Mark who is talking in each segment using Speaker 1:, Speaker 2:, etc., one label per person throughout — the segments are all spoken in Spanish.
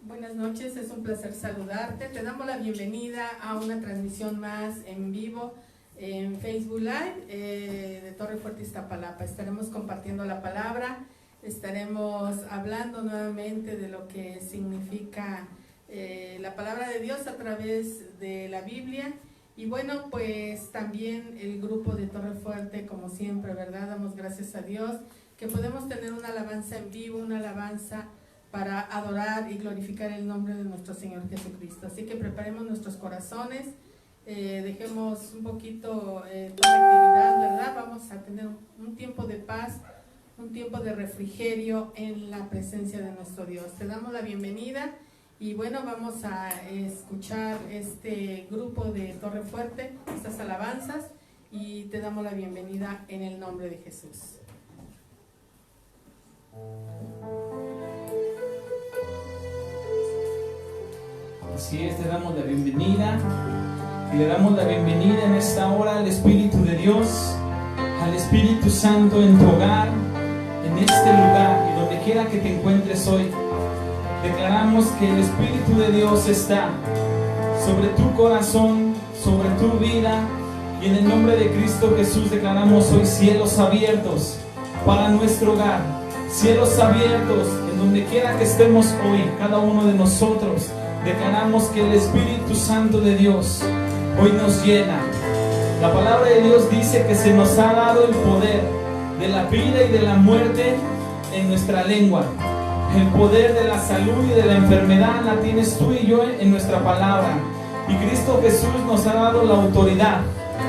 Speaker 1: Buenas noches, es un placer saludarte. Te damos la bienvenida a una transmisión más en vivo en Facebook Live de Torre Fuerte, Iztapalapa. Estaremos compartiendo la palabra, estaremos hablando nuevamente de lo que significa la palabra de Dios a través de la Biblia. Y bueno, pues también el grupo de Torre Fuerte, como siempre, ¿verdad? Damos gracias a Dios que podemos tener una alabanza en vivo, una alabanza para adorar y glorificar el nombre de nuestro Señor Jesucristo. Así que preparemos nuestros corazones, dejemos un poquito toda la actividad, ¿verdad? Vamos a tener un tiempo de paz, un tiempo de refrigerio en la presencia de nuestro Dios. Te damos la bienvenida y bueno, vamos a escuchar este grupo de Torre Fuerte, estas alabanzas, y te damos la bienvenida en el nombre de Jesús.
Speaker 2: Así es, te damos la bienvenida y le damos la bienvenida en esta hora al Espíritu de Dios, al Espíritu Santo en tu hogar, en este lugar y donde quiera que te encuentres hoy. Declaramos que el Espíritu de Dios está sobre tu corazón, sobre tu vida, y en el nombre de Cristo Jesús declaramos hoy cielos abiertos para nuestro hogar, cielos abiertos en donde quiera que estemos hoy, cada uno de nosotros. Declaramos que el Espíritu Santo de Dios hoy nos llena. La palabra de Dios dice que se nos ha dado el poder de la vida y de la muerte en nuestra lengua. El poder de la salud y de la enfermedad la tienes tú y yo en nuestra palabra. Y Cristo Jesús nos ha dado la autoridad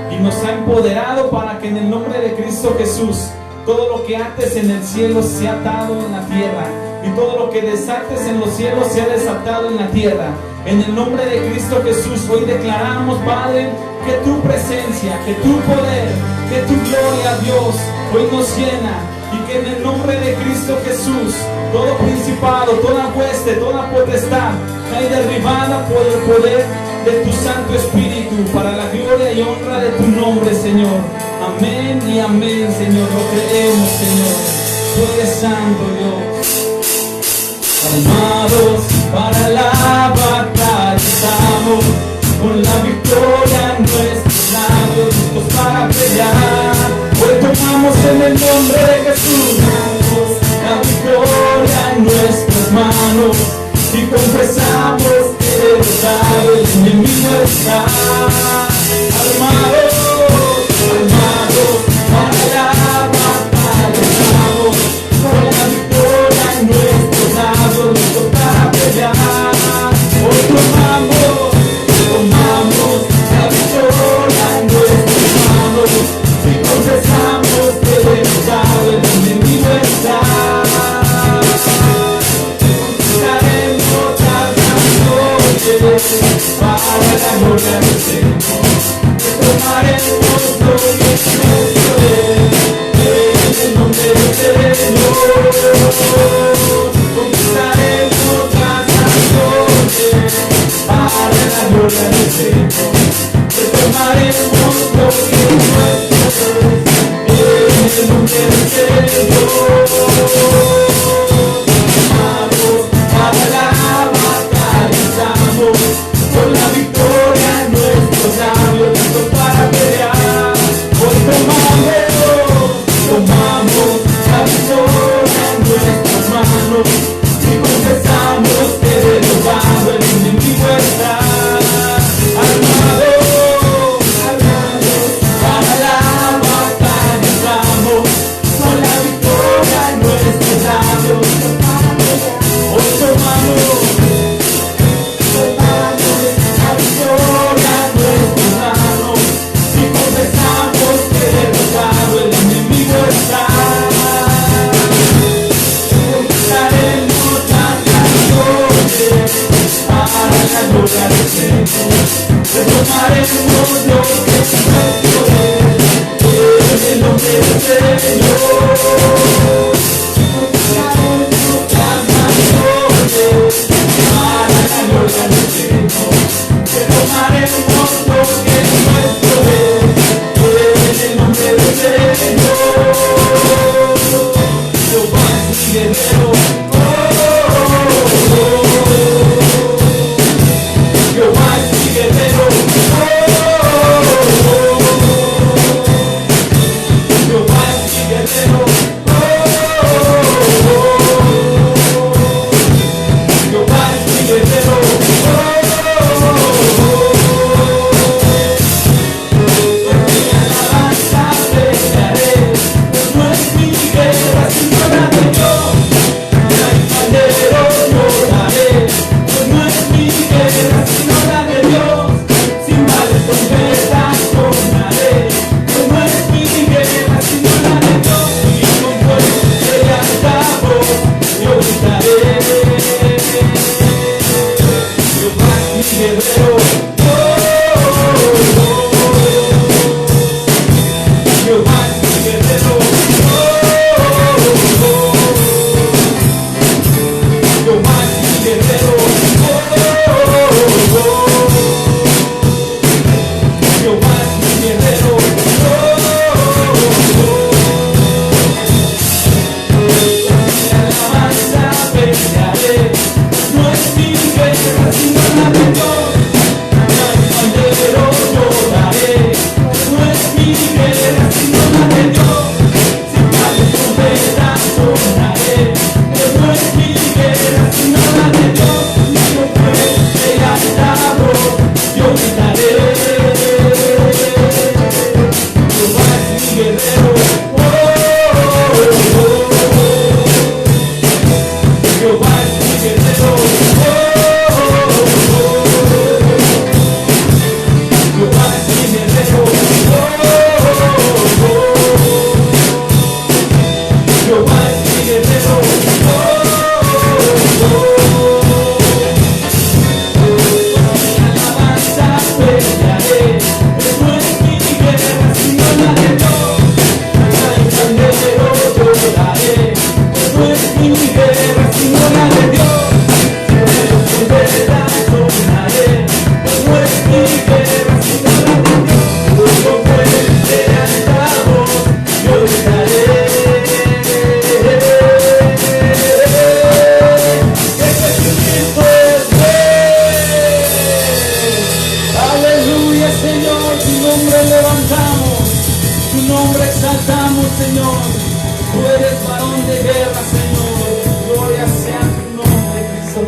Speaker 2: y nos ha empoderado para que en el nombre de Cristo Jesús todo lo que ates en el cielo sea atado en la tierra, y todo lo que desates en los cielos sea desatado en la tierra. En el nombre de Cristo Jesús hoy declaramos, Padre, que tu presencia, que tu poder, que tu gloria, Dios, hoy nos llena, y que en el nombre de Cristo Jesús todo principado, toda hueste, toda potestad cae derribada por el poder de tu Santo Espíritu, para la gloria y honra de tu nombre, Señor. Amén y amén, Señor. Lo creemos, Señor. Tú eres santo, Dios. Armados para la batalla estamos, con la victoria en nuestros labios, listos para pelear. Hoy tomamos en el nombre de Jesús la victoria en nuestras manos y confesamos que derrotado el enemigo está. Armados, armados para la batalla estamos, con la victoria en nuestros labios, listos para pelear. Hoy tomamos la victoria en nuestras manos y confesamos que derrotado el enemigo está. Conquistaremos las naciones para la gloria del Señor.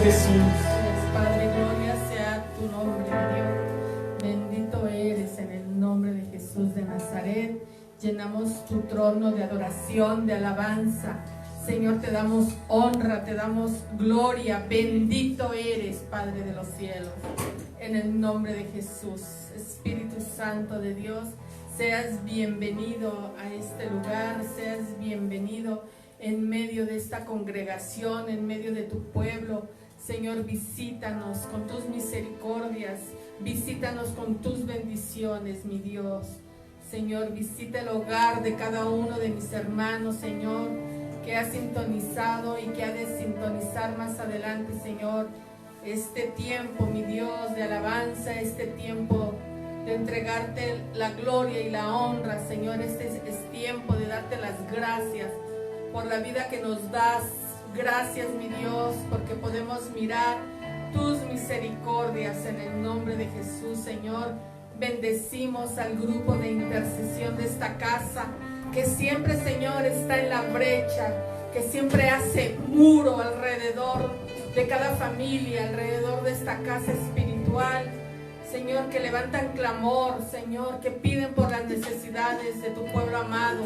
Speaker 2: Jesús.
Speaker 1: Padre, gloria sea tu nombre, Dios. Bendito eres en el nombre de Jesús de Nazaret. Llenamos tu trono de adoración, de alabanza. Señor, te damos honra, te damos gloria. Bendito eres, Padre de los cielos. En el nombre de Jesús, Espíritu Santo de Dios, seas bienvenido a este lugar, seas bienvenido en medio de esta congregación, en medio de tu pueblo. Señor, visítanos con tus misericordias, visítanos con tus bendiciones, mi Dios. Señor, visita el hogar de cada uno de mis hermanos, Señor, que ha sintonizado y que ha de sintonizar más adelante, Señor. Este tiempo, mi Dios, de alabanza, este tiempo de entregarte la gloria y la honra, Señor. Este es tiempo de darte las gracias por la vida que nos das. Gracias, mi Dios, porque podemos mirar tus misericordias en el nombre de Jesús, Señor. Bendecimos al grupo de intercesión de esta casa, que siempre, Señor, está en la brecha, que siempre hace muro alrededor de cada familia, alrededor de esta casa espiritual. Señor, que levantan clamor, Señor, que piden por las necesidades de tu pueblo amado,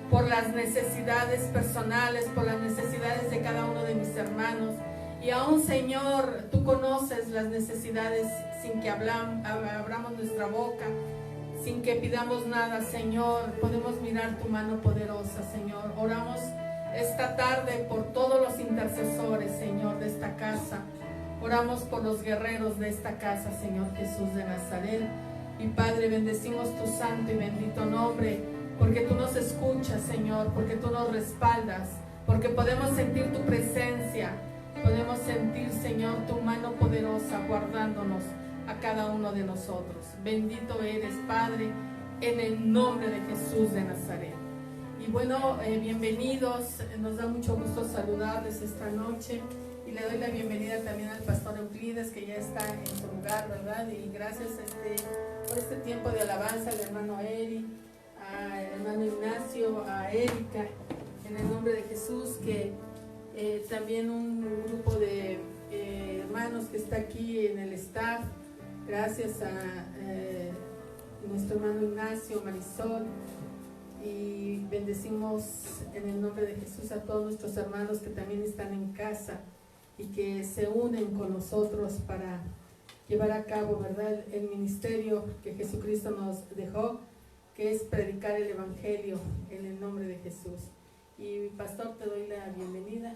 Speaker 1: por las necesidades personales, por las necesidades de cada uno de mis hermanos. Y aún, Señor, tú conoces las necesidades sin que abramos nuestra boca, sin que pidamos nada, Señor. Podemos mirar tu mano poderosa, Señor. Oramos esta tarde por todos los intercesores, Señor, de esta casa. Oramos por los guerreros de esta casa, Señor Jesús de Nazaret. Y Padre, bendecimos tu santo y bendito nombre, porque tú nos escuchas, Señor, porque tú nos respaldas, porque podemos sentir tu presencia, podemos sentir, Señor, tu mano poderosa guardándonos a cada uno de nosotros. Bendito eres, Padre, en el nombre de Jesús de Nazaret. Y bueno, bienvenidos, nos da mucho gusto saludarles esta noche. Y le doy la bienvenida también al pastor Euclides, que ya está en su lugar, ¿verdad? Y gracias por este tiempo de alabanza al hermano Eri, al hermano Ignacio, a Erika, en el nombre de Jesús, que también un grupo de hermanos que está aquí en el staff. Gracias a nuestro hermano Ignacio, Marisol. Y bendecimos en el nombre de Jesús a todos nuestros hermanos que también están en casa y que se unen con nosotros para llevar a cabo, ¿verdad?, el ministerio que Jesucristo nos dejó, que es predicar el Evangelio en el nombre de Jesús. Y pastor, te doy la bienvenida.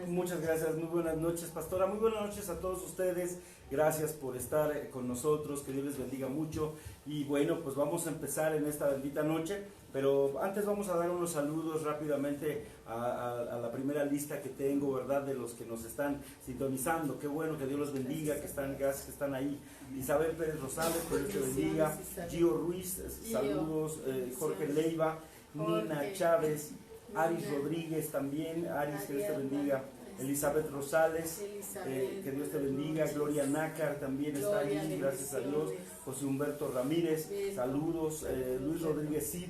Speaker 3: Muchas gracias, muy buenas noches, pastora, muy buenas noches a todos ustedes. Gracias por estar con nosotros, que Dios les bendiga mucho. Y bueno, pues vamos a empezar en esta bendita noche, pero antes vamos a dar unos saludos rápidamente a la primera lista que tengo, ¿verdad?, de los que nos están sintonizando. Qué bueno, que Dios los bendiga, gracias que están ahí. Isabel Pérez Rosales, que Dios te bendiga. Gio Ruiz, saludos. Jorge Leiva, Nina Chávez, Aris Rodríguez también, Aris, que Dios te bendiga. Elizabeth Rosales, que Dios te bendiga. Gloria Nácar también está ahí, gracias a Dios. José Humberto Ramírez, saludos. Luis Rodríguez Cid,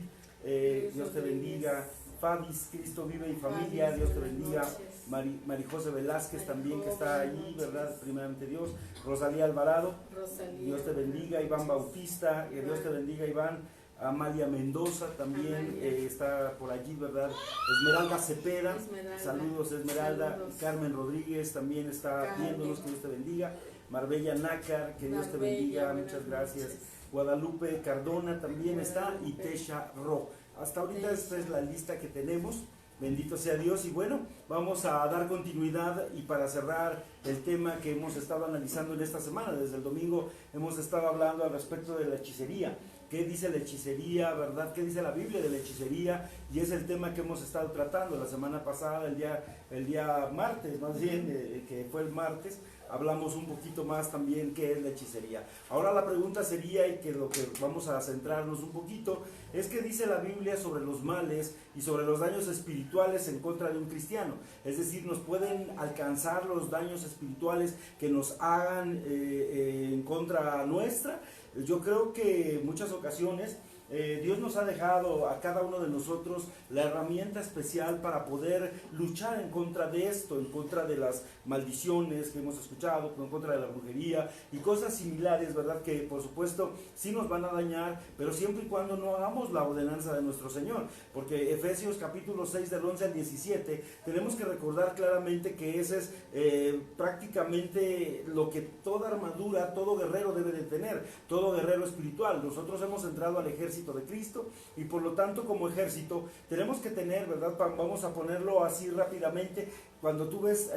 Speaker 3: Dios te bendiga. Fabis, Cristo vive y familia, Dios te bendiga. Marijose Velázquez también, que está ahí, ¿verdad? Primeramente Dios. Rosalía Alvarado, Dios te bendiga. Iván Bautista, Dios te bendiga, Iván. Amalia Mendoza también está por allí, ¿verdad? Esmeralda Cepeda, saludos Esmeralda. Saludos. Carmen Rodríguez también está viéndonos, que Dios te bendiga. Marbella Nácar, que Dios te bendiga, muchas gracias. Guadalupe Cardona también está, y Tesha Ro. Hasta ahorita esta es la lista que tenemos. Bendito sea Dios. Y bueno, vamos a dar continuidad, y para cerrar el tema que hemos estado analizando en esta semana, desde el domingo hemos estado hablando al respecto de la hechicería. ¿Qué dice la hechicería, verdad? ¿Qué dice la Biblia de la hechicería? Y es el tema que hemos estado tratando la semana pasada, el día martes, más bien, que fue el martes. Hablamos un poquito más también qué es la hechicería. Ahora la pregunta sería, y que lo que vamos a centrarnos un poquito, es qué dice la Biblia sobre los males y sobre los daños espirituales en contra de un cristiano. Es decir, nos pueden alcanzar los daños espirituales que nos hagan en contra nuestra. Yo creo que en muchas ocasiones Dios nos ha dejado a cada uno de nosotros la herramienta especial para poder luchar en contra de esto, en contra de las maldiciones que hemos escuchado, en contra de la brujería y cosas similares, ¿verdad? Que por supuesto sí nos van a dañar, pero siempre y cuando no hagamos la ordenanza de nuestro Señor, porque Efesios capítulo 6 del 11 al 17, tenemos que recordar claramente que ese es prácticamente lo que toda armadura, todo guerrero debe de tener, todo guerrero espiritual. Nosotros hemos entrado al ejército de Cristo y por lo tanto como ejército tenemos que tener, ¿verdad? Vamos a ponerlo así rápidamente. Cuando tú ves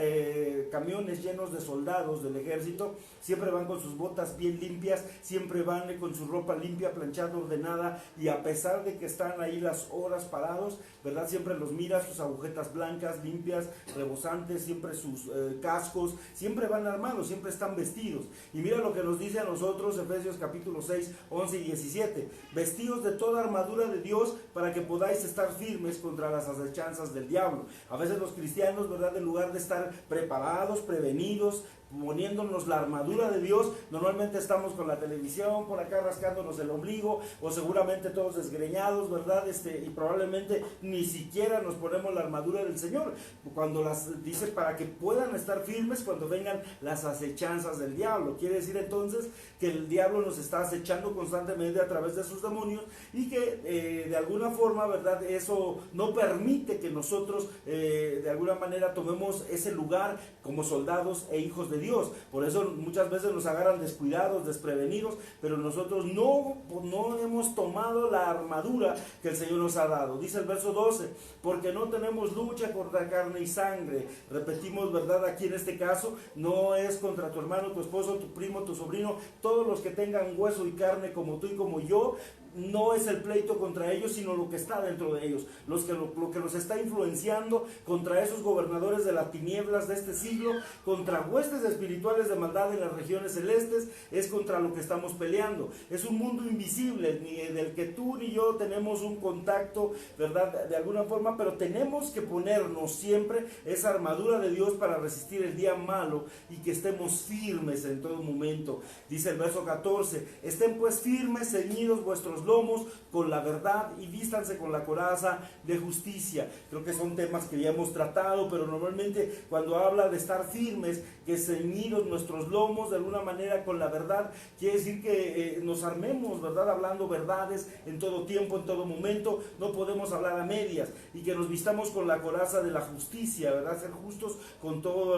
Speaker 3: camiones llenos de soldados del ejército, siempre van con sus botas bien limpias, siempre van con su ropa limpia, planchada, ordenada, y a pesar de que están ahí las horas parados, ¿verdad? Siempre los miras, sus agujetas blancas, limpias, rebosantes, siempre sus cascos, siempre van armados, siempre están vestidos. Y mira lo que nos dice a nosotros Efesios capítulo 6, 11 y 17. Vestidos de toda armadura de Dios para que podáis estar firmes contra las acechanzas del diablo. A veces los cristianos, ¿verdad? En lugar de estar preparados, prevenidos, poniéndonos la armadura de Dios, normalmente estamos con la televisión por acá rascándonos el ombligo, o seguramente todos desgreñados, ¿verdad? Y probablemente ni siquiera nos ponemos la armadura del Señor, cuando las dice para que puedan estar firmes cuando vengan las acechanzas del diablo. Quiere decir entonces que el diablo nos está acechando constantemente a través de sus demonios y que de alguna forma, ¿verdad? Eso no permite que nosotros de alguna manera tomemos ese lugar como soldados e hijos de Dios. Por eso muchas veces nos agarran descuidados, desprevenidos, pero nosotros no hemos tomado la armadura que el Señor nos ha dado. Dice el verso 12, porque no tenemos lucha contra carne y sangre. Repetimos, ¿verdad? Aquí en este caso no es contra tu hermano, tu esposo, tu primo, tu sobrino, todos los que tengan hueso y carne como tú y como yo. No es el pleito contra ellos, sino lo que está dentro de ellos, lo que los está influenciando contra esos gobernadores de las tinieblas de este siglo, contra huestes espirituales de maldad en las regiones celestes. Es contra lo que estamos peleando. Es un mundo invisible, ni del que tú ni yo tenemos un contacto, ¿verdad? De alguna forma, pero tenemos que ponernos siempre esa armadura de Dios para resistir el día malo y que estemos firmes en todo momento. Dice el verso 14, estén pues firmes, ceñidos vuestros lomos con la verdad y vístanse con la coraza de justicia. Creo que son temas que ya hemos tratado, pero normalmente cuando habla de estar firmes, que ceñidos nuestros lomos de alguna manera con la verdad, quiere decir que nos armemos, ¿verdad? Hablando verdades en todo tiempo, en todo momento. No podemos hablar a medias, y que nos vistamos con la coraza de la justicia, ¿verdad? Ser justos con todo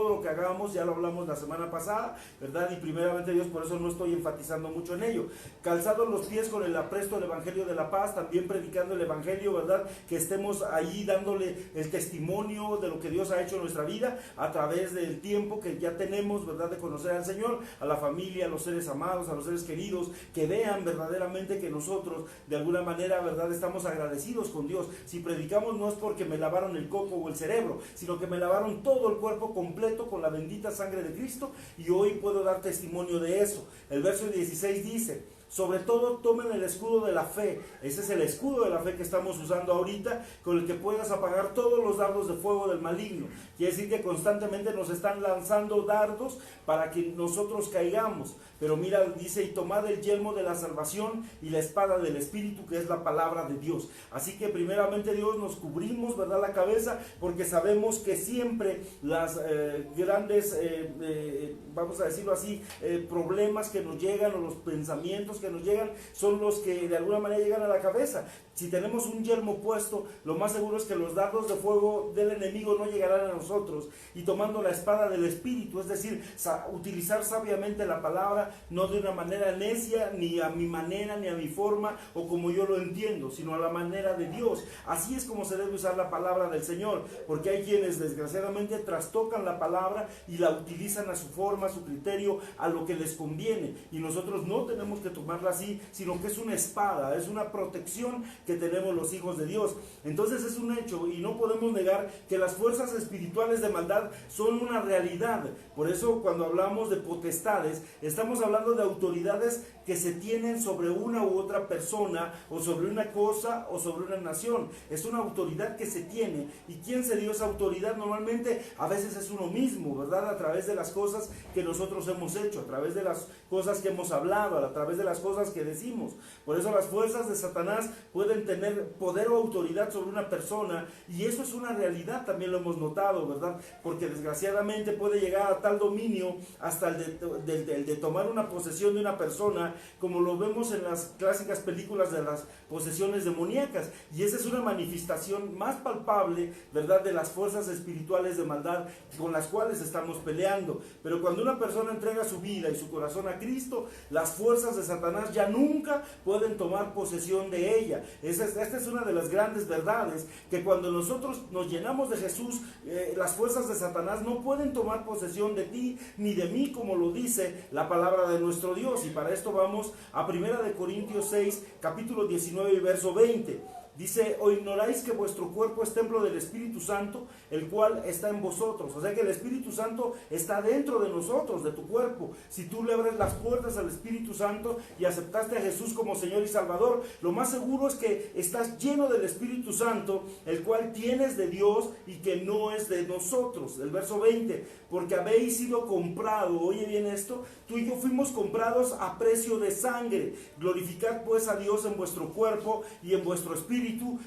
Speaker 3: lo que hagamos. Ya lo hablamos la semana pasada, ¿verdad? Y primeramente Dios, por eso no estoy enfatizando mucho en ello. Calzados los pies con el apresto del Evangelio de la paz, también predicando el Evangelio, ¿verdad? Que estemos ahí dándole el testimonio de lo que Dios ha hecho en nuestra vida a través del tiempo que ya tenemos, ¿verdad? De conocer al Señor, a la familia, a los seres amados, a los seres queridos, que vean verdaderamente que nosotros de alguna manera, ¿verdad? Estamos agradecidos con Dios. Si predicamos no es porque me lavaron el coco o el cerebro, sino que me lavaron todo el cuerpo completo con la bendita sangre de Cristo, y hoy puedo dar testimonio de eso. El verso 16 dice, sobre todo tomen el escudo de la fe. Ese es el escudo de la fe que estamos usando ahorita, con el que puedas apagar todos los dardos de fuego del maligno. Quiere decir que constantemente nos están lanzando dardos para que nosotros caigamos. Pero mira, dice, y tomad el yelmo de la salvación y la espada del Espíritu, que es la palabra de Dios. Así que primeramente Dios nos cubrimos, ¿verdad? La cabeza, porque sabemos que siempre las grandes, vamos a decirlo así, problemas que nos llegan, o los pensamientos que nos llegan, son los que de alguna manera llegan a la cabeza. Si tenemos un yelmo puesto, lo más seguro es que los dardos de fuego del enemigo no llegarán a nosotros. Y tomando la espada del Espíritu, es decir, utilizar sabiamente la palabra, no de una manera necia, ni a mi manera, ni a mi forma, o como yo lo entiendo, sino a la manera de Dios. Así es como se debe usar la palabra del Señor, porque hay quienes desgraciadamente trastocan la palabra y la utilizan a su forma, a su criterio, a lo que les conviene. Y nosotros no tenemos que tomarla así, sino que es una espada, es una protección que tenemos los hijos de Dios. Entonces es un hecho, y no podemos negar que las fuerzas espirituales de maldad son una realidad. Por eso cuando hablamos de potestades, estamos hablando de autoridades que se tienen sobre una u otra persona, o sobre una cosa, o sobre una nación. Es una autoridad que se tiene. ¿Y quién se dio esa autoridad? Normalmente a veces es uno mismo, ¿verdad? A través de las cosas que nosotros hemos hecho, a través de las cosas que hemos hablado, a través de las cosas que decimos. Por eso las fuerzas de Satanás pueden tener poder o autoridad sobre una persona, y eso es una realidad, también lo hemos notado, ¿verdad? Porque desgraciadamente puede llegar a tal dominio hasta el de tomar una posesión de una persona, como lo vemos en las clásicas películas de las posesiones demoníacas, y esa es una manifestación más palpable, ¿verdad?, de las fuerzas espirituales de maldad con las cuales estamos peleando. Pero cuando una persona entrega su vida y su corazón a Cristo, las fuerzas de Satanás ya nunca pueden tomar posesión de ella. Esta es una de las grandes verdades, que cuando nosotros nos llenamos de Jesús, las fuerzas de Satanás no pueden tomar posesión de ti ni de mí, como lo dice la palabra de nuestro Dios. Y para esto vamos a 1 Corintios 6, capítulo 19 y verso 20. Dice: ¿o ignoráis que vuestro cuerpo es templo del Espíritu Santo, el cual está en vosotros? O sea que el Espíritu Santo está dentro de nosotros, de tu cuerpo. Si tú le abres las puertas al Espíritu Santo y aceptaste a Jesús como Señor y Salvador, lo más seguro es que estás lleno del Espíritu Santo, el cual tienes de Dios y que no es de nosotros. El verso 20: porque habéis sido comprado, oye bien esto, tú y yo fuimos comprados a precio de sangre. Glorificad pues a Dios en vuestro cuerpo y en vuestro espíritu,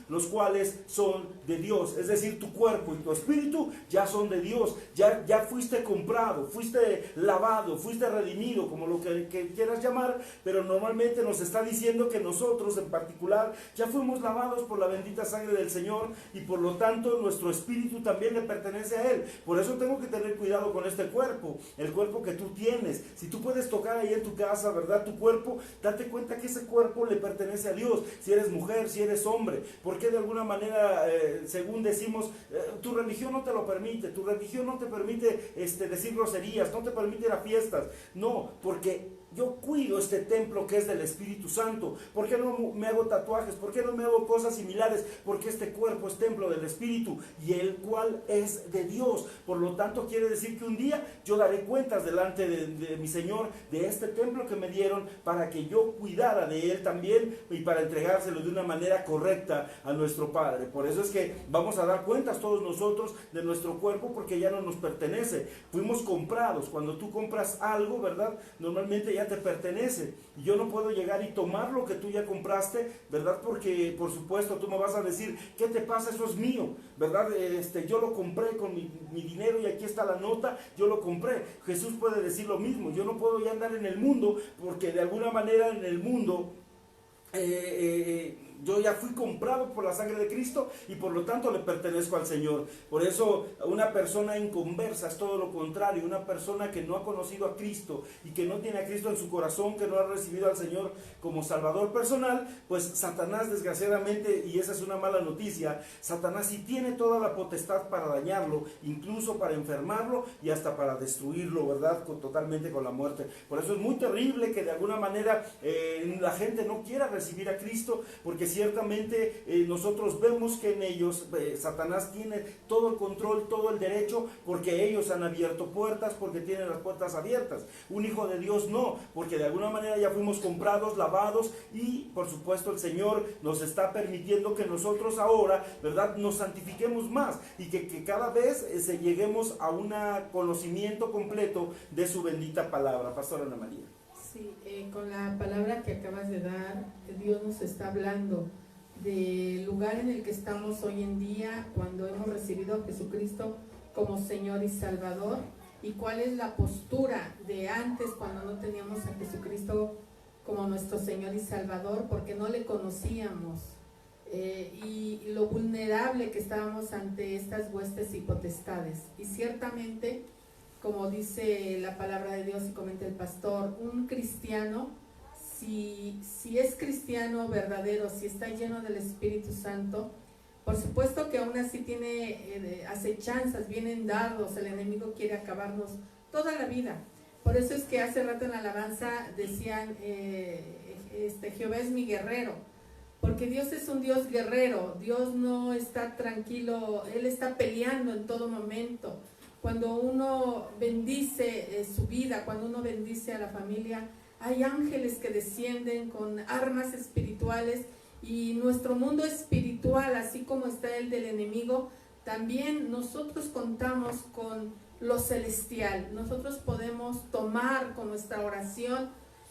Speaker 3: los cuales son de Dios. Es decir, tu cuerpo y tu espíritu ya son de Dios, ya fuiste comprado, fuiste lavado, fuiste redimido, como lo que quieras llamar, pero normalmente nos está diciendo que nosotros en particular ya fuimos lavados por la bendita sangre del Señor, y por lo tanto nuestro espíritu también le pertenece a Él. Por eso tengo que tener cuidado con este cuerpo, el cuerpo que tú tienes. Si tú puedes tocar ahí en tu casa, ¿verdad?, tu cuerpo, date cuenta que ese cuerpo le pertenece a Dios. Si eres mujer, si eres hombre, porque de alguna manera, según decimos, tu religión no te lo permite, tu religión no te permite decir groserías, no te permite ir a fiestas. No, porque yo cuido este templo que es del Espíritu Santo. ¿Por qué no me hago tatuajes? ¿Por qué no me hago cosas similares? Porque este cuerpo es templo del Espíritu, y el cual es de Dios. Por lo tanto, quiere decir que un día yo daré cuentas delante de mi Señor de este templo que me dieron, para que yo cuidara de él también, y para entregárselo de una manera correcta a nuestro Padre. Por eso es que vamos a dar cuentas todos nosotros de nuestro cuerpo, porque ya no nos pertenece. Fuimos comprados. Cuando tú compras algo, ¿verdad?, normalmente ya te pertenece, y yo no puedo llegar y tomar lo que tú ya compraste, ¿verdad? Porque por supuesto tú me vas a decir: ¿qué te pasa? Eso es mío, ¿verdad? Yo lo compré con mi dinero, y aquí está la nota, yo lo compré. Jesús puede decir lo mismo. Yo no puedo ya andar en el mundo, porque de alguna manera en el mundo yo ya fui comprado por la sangre de Cristo, y por lo tanto le pertenezco al Señor. Por eso una persona inconversa es todo lo contrario. Una persona que no ha conocido a Cristo y que no tiene a Cristo en su corazón, que no ha recibido al Señor como Salvador personal, pues Satanás, desgraciadamente, y esa es una mala noticia, Satanás sí tiene toda la potestad para dañarlo, incluso para enfermarlo y hasta para destruirlo, ¿verdad?, totalmente con la muerte. Por eso es muy terrible que de alguna manera la gente no quiera recibir a Cristo, porque ciertamente nosotros vemos que en ellos Satanás tiene todo el control, todo el derecho, porque ellos han abierto puertas, porque tienen las puertas abiertas. Un hijo de Dios no, porque de alguna manera ya fuimos comprados, lavados, y por supuesto el Señor nos está permitiendo que nosotros ahora, ¿verdad?, nos santifiquemos más, y que cada vez lleguemos a un conocimiento completo de su bendita palabra. Pastora Ana María.
Speaker 1: Sí, con la palabra que acabas de dar, Dios nos está hablando del lugar en el que estamos hoy en día, cuando hemos recibido a Jesucristo como Señor y Salvador, y cuál es la postura de antes, cuando no teníamos a Jesucristo como nuestro Señor y Salvador, porque no le conocíamos, y lo vulnerable que estábamos ante estas huestes y potestades. Y ciertamente, como dice la palabra de Dios y comenta el pastor, un cristiano, si es cristiano verdadero, si está lleno del Espíritu Santo, por supuesto que aún así tiene acechanzas, vienen dardos, el enemigo quiere acabarnos toda la vida. Por eso es que hace rato en la alabanza decían, Jehová es mi guerrero, porque Dios es un Dios guerrero. Dios no está tranquilo, Él está peleando en todo momento. Cuando uno bendice su vida, cuando uno bendice a la familia, hay ángeles que descienden con armas espirituales, y nuestro mundo espiritual, así como está el del enemigo, también nosotros contamos con lo celestial. Nosotros podemos tomar con nuestra oración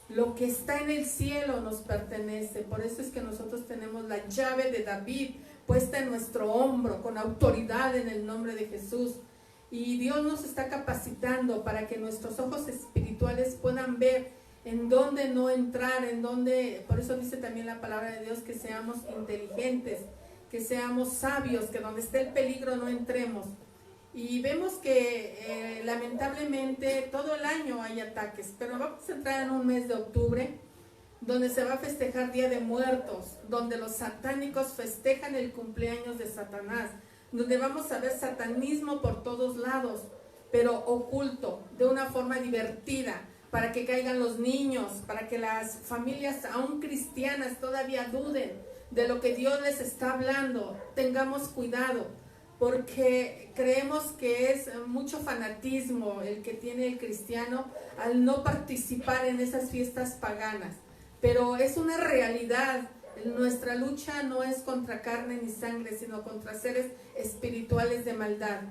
Speaker 1: Lo que está en el cielo nos pertenece. Por eso es que nosotros tenemos la llave de David puesta en nuestro hombro, con autoridad en el nombre de Jesús. Y Dios nos está capacitando para que nuestros ojos espirituales puedan ver en dónde no entrar, en dónde, por eso dice también la palabra de Dios, que seamos inteligentes, que seamos sabios, que donde esté el peligro no entremos. Y vemos que lamentablemente todo el año hay ataques, pero vamos a entrar en un mes de octubre, donde se va a festejar Día de Muertos, donde los satánicos festejan el cumpleaños de Satanás, donde vamos a ver satanismo por todos lados, pero oculto, de una forma divertida, para que caigan los niños, para que las familias aún cristianas todavía duden de lo que Dios les está hablando. Tengamos cuidado, porque creemos que es mucho fanatismo el que tiene el cristiano al no participar en esas fiestas paganas, pero es una realidad. Nuestra lucha no es contra carne ni sangre, sino contra seres espirituales de maldad.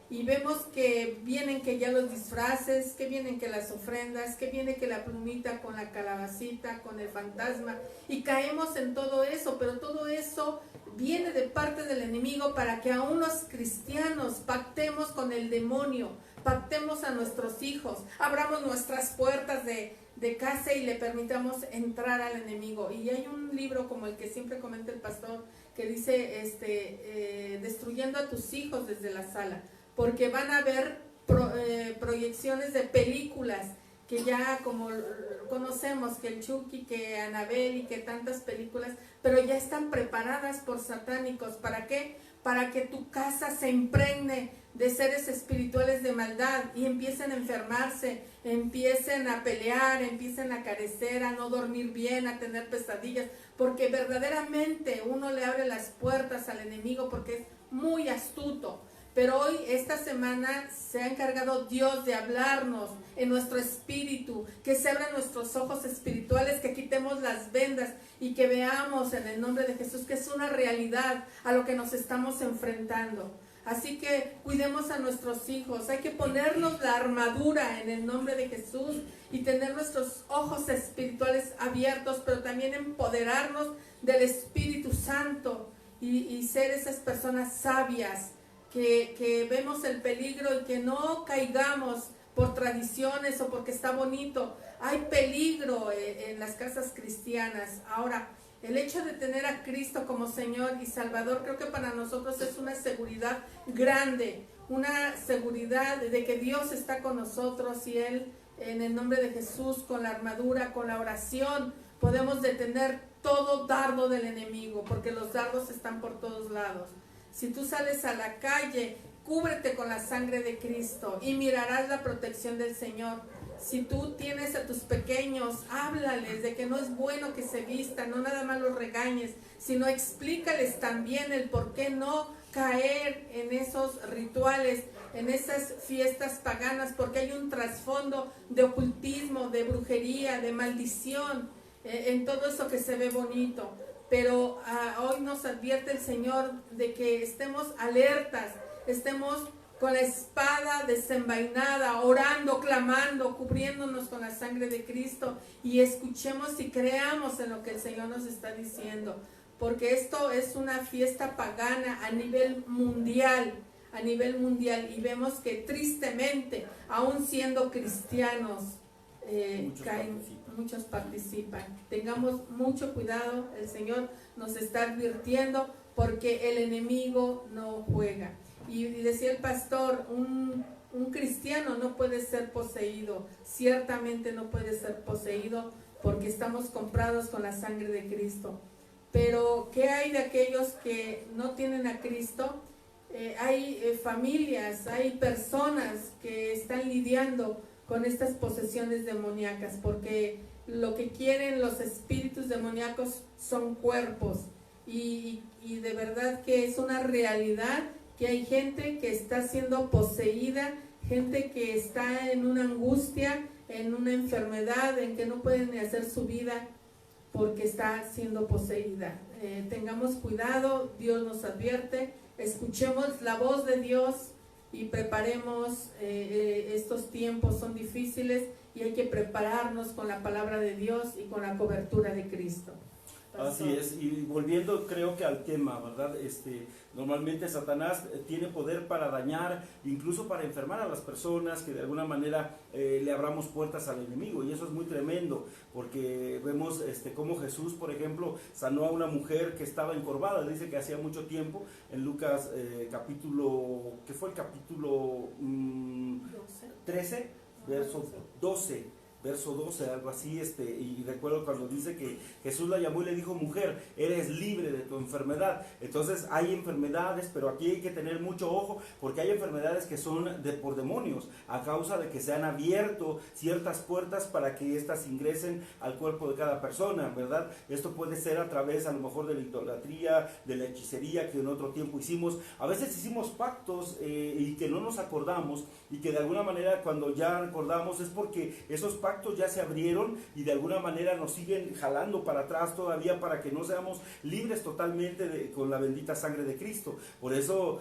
Speaker 1: Y vemos que vienen que ya los disfraces, que vienen que las ofrendas, que viene que la plumita con la calabacita, con el fantasma, y caemos en todo eso, pero todo eso viene de parte del enemigo para que aún los cristianos pactemos con el demonio, pactemos a nuestros hijos, abramos nuestras puertas de casa y le permitamos entrar al enemigo. Y hay un libro como el que siempre comenta el pastor que dice destruyendo a tus hijos desde la sala, porque van a haber proyecciones de películas que ya como conocemos, que el Chucky, que Anabel y que tantas películas, pero ya están preparadas por satánicos. ¿Para qué? Para que tu casa se impregne de seres espirituales de maldad y empiecen a enfermarse, empiecen a pelear, empiecen a carecer, a no dormir bien, a tener pesadillas, porque verdaderamente uno le abre las puertas al enemigo porque es muy astuto. Pero hoy, esta semana, se ha encargado Dios de hablarnos en nuestro espíritu, que se abran nuestros ojos espirituales, que quitemos las vendas y que veamos en el nombre de Jesús que es una realidad a lo que nos estamos enfrentando. Así que cuidemos a nuestros hijos, hay que ponernos la armadura en el nombre de Jesús y tener nuestros ojos espirituales abiertos, pero también empoderarnos del Espíritu Santo y ser esas personas sabias que vemos el peligro y que no caigamos por tradiciones o porque está bonito. Hay peligro en las casas cristianas. Ahora, el hecho de tener a Cristo como Señor y Salvador, creo que para nosotros es una seguridad grande, una seguridad de que Dios está con nosotros y Él, en el nombre de Jesús, con la armadura, con la oración, podemos detener todo dardo del enemigo, porque los dardos están por todos lados. Si tú sales a la calle, cúbrete con la sangre de Cristo y mirarás la protección del Señor. Si tú tienes a tus pequeños, háblales de que no es bueno que se vistan, no nada más los regañes, sino explícales también el por qué no caer en esos rituales, en esas fiestas paganas, porque hay un trasfondo de ocultismo, de brujería, de maldición, en todo eso que se ve bonito. Pero hoy nos advierte el Señor de que estemos alertas, estemos con la espada desenvainada, orando, clamando, cubriéndonos con la sangre de Cristo y escuchemos y creamos en lo que el Señor nos está diciendo, porque esto es una fiesta pagana a nivel mundial, y vemos que tristemente, aún siendo cristianos, muchos participan. Tengamos mucho cuidado, el Señor nos está advirtiendo porque el enemigo no juega. Y decía el pastor, un cristiano no puede ser poseído, ciertamente no puede ser poseído porque estamos comprados con la sangre de Cristo. Pero ¿qué hay de aquellos que no tienen a Cristo? Hay familias, hay personas que están lidiando con estas posesiones demoníacas, porque lo que quieren los espíritus demoníacos son cuerpos, y de verdad que es una realidad que hay gente que está siendo poseída, gente que está en una angustia, en una enfermedad, en que no pueden ni hacer su vida porque está siendo poseída. Tengamos cuidado, Dios nos advierte, escuchemos la voz de Dios y preparemos, estos tiempos son difíciles y hay que prepararnos con la palabra de Dios y con la cobertura de Cristo.
Speaker 3: Así es, y volviendo creo que al tema, ¿verdad? Normalmente Satanás tiene poder para dañar, incluso para enfermar a las personas, que de alguna manera le abramos puertas al enemigo, y eso es muy tremendo, porque vemos cómo Jesús, por ejemplo, sanó a una mujer que estaba encorvada, dice que hacía mucho tiempo, en Lucas capítulo, ¿qué fue el capítulo 13? Verso 12. Verso 12, algo así, y recuerdo cuando dice que Jesús la llamó y le dijo: mujer, eres libre de tu enfermedad. Entonces hay enfermedades, pero aquí hay que tener mucho ojo, porque hay enfermedades que son por demonios, a causa de que se han abierto ciertas puertas para que éstas ingresen al cuerpo de cada persona, ¿verdad? Esto puede ser a través a lo mejor de la idolatría, de la hechicería que en otro tiempo hicimos. A veces hicimos pactos y que no nos acordamos, y que de alguna manera cuando ya recordamos es porque esos pactos ya se abrieron y de alguna manera nos siguen jalando para atrás todavía, para que no seamos libres totalmente con la bendita sangre de Cristo. Por eso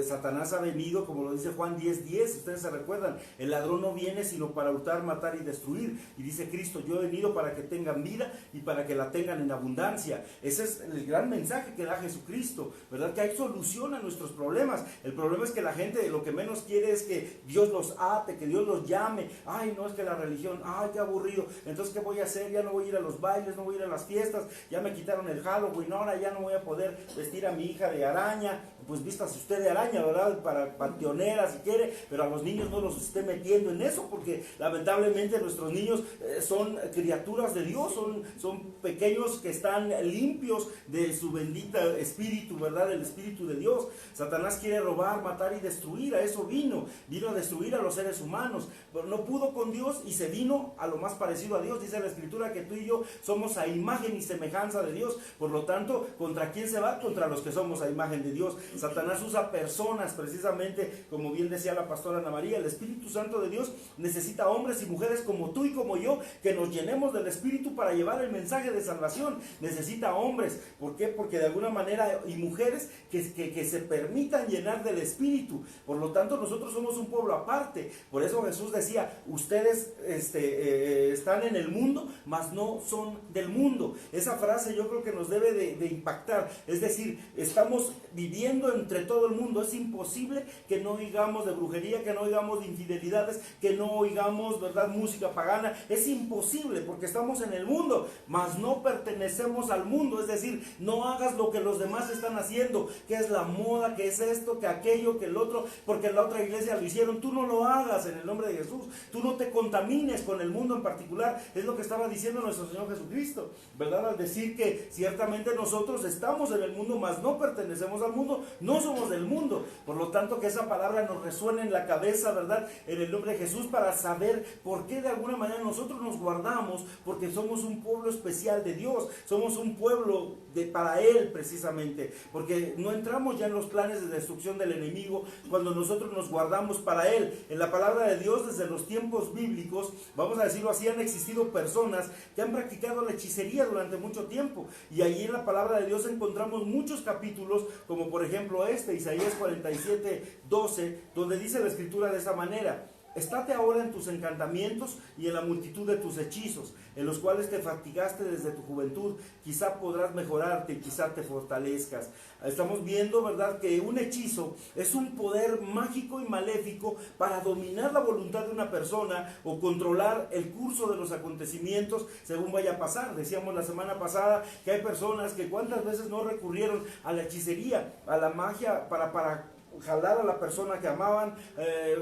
Speaker 3: Satanás ha venido, como lo dice Juan 10:10, ustedes se recuerdan: el ladrón no viene sino para hurtar, matar y destruir, y dice Cristo: yo he venido para que tengan vida y para que la tengan en abundancia. Ese es el gran mensaje que da Jesucristo, ¿verdad? Que hay solución a nuestros problemas. El problema es que la gente lo que menos quiere es que Dios los ate, que Dios los llame. Ay, no, es que la religión, ay, qué aburrido, entonces ¿qué voy a hacer? Ya no voy a ir a los bailes, no voy a ir a las fiestas, ya me quitaron el Halloween, ahora ya no voy a poder vestir a mi hija de araña. Pues vístase usted de araña, ¿verdad? Para panteonera si quiere, pero a los niños no los esté metiendo en eso, porque lamentablemente nuestros niños son criaturas de Dios, son pequeños que están limpios de su bendita espíritu, ¿verdad? El espíritu de Dios. Satanás quiere robar, matar y destruir, a eso vino a destruir a los seres humanos, pero no pudo con Dios y se vino a lo más parecido a Dios. Dice la Escritura que tú y yo somos a imagen y semejanza de Dios, por lo tanto, ¿contra quién se va? Contra los que somos a imagen de Dios. Satanás usa personas, precisamente, como bien decía la pastora Ana María, el Espíritu Santo de Dios necesita hombres y mujeres como tú y como yo, que nos llenemos del Espíritu para llevar el mensaje de salvación. Necesita hombres, ¿por qué? Porque de alguna manera, y mujeres que se permitan llenar del Espíritu. Por lo tanto, nosotros somos un pueblo aparte. Por eso Jesús decía: ustedes están en el mundo, mas no son del mundo. Esa frase yo creo que nos debe de impactar. Es decir, estamos viviendo entre todo el mundo. Es imposible que no oigamos de brujería, que no oigamos de infidelidades, que no oigamos, ¿verdad?, música pagana. Es imposible, porque estamos en el mundo, mas no pertenecemos al mundo. Es decir, no hagas lo que los demás están haciendo, que es la moda, que es esto, que aquello, que el otro, porque en la otra iglesia lo hicieron. Tú no lo hagas en el nombre de Jesús. Tú no te contamines con el mundo en particular. Es lo que estaba diciendo nuestro Señor Jesucristo, ¿verdad? Al decir que ciertamente nosotros estamos en el mundo, mas no pertenecemos al mundo, no somos del mundo. Por lo tanto, que esa palabra nos resuene en la cabeza, ¿verdad?, en el nombre de Jesús, para saber por qué de alguna manera nosotros nos guardamos, porque somos un pueblo especial de Dios, somos un pueblo para Él, precisamente, porque no entramos ya en los planes de destrucción del enemigo cuando nosotros nos guardamos para Él. En la palabra de Dios, desde los tiempos bíblicos, vamos a decirlo así, han existido personas que han practicado la hechicería durante mucho tiempo, y allí en la palabra de Dios encontramos muchos capítulos, como por ejemplo Isaías 47:12, donde dice la Escritura de esa manera: estate ahora en tus encantamientos y en la multitud de tus hechizos, en los cuales te fatigaste desde tu juventud. Quizá podrás mejorarte y quizá te fortalezcas. Estamos viendo, ¿verdad?, que un hechizo es un poder mágico y maléfico para dominar la voluntad de una persona o controlar el curso de los acontecimientos según vaya a pasar. Decíamos la semana pasada que hay personas que cuántas veces no recurrieron a la hechicería, a la magia para jalar a la persona que amaban.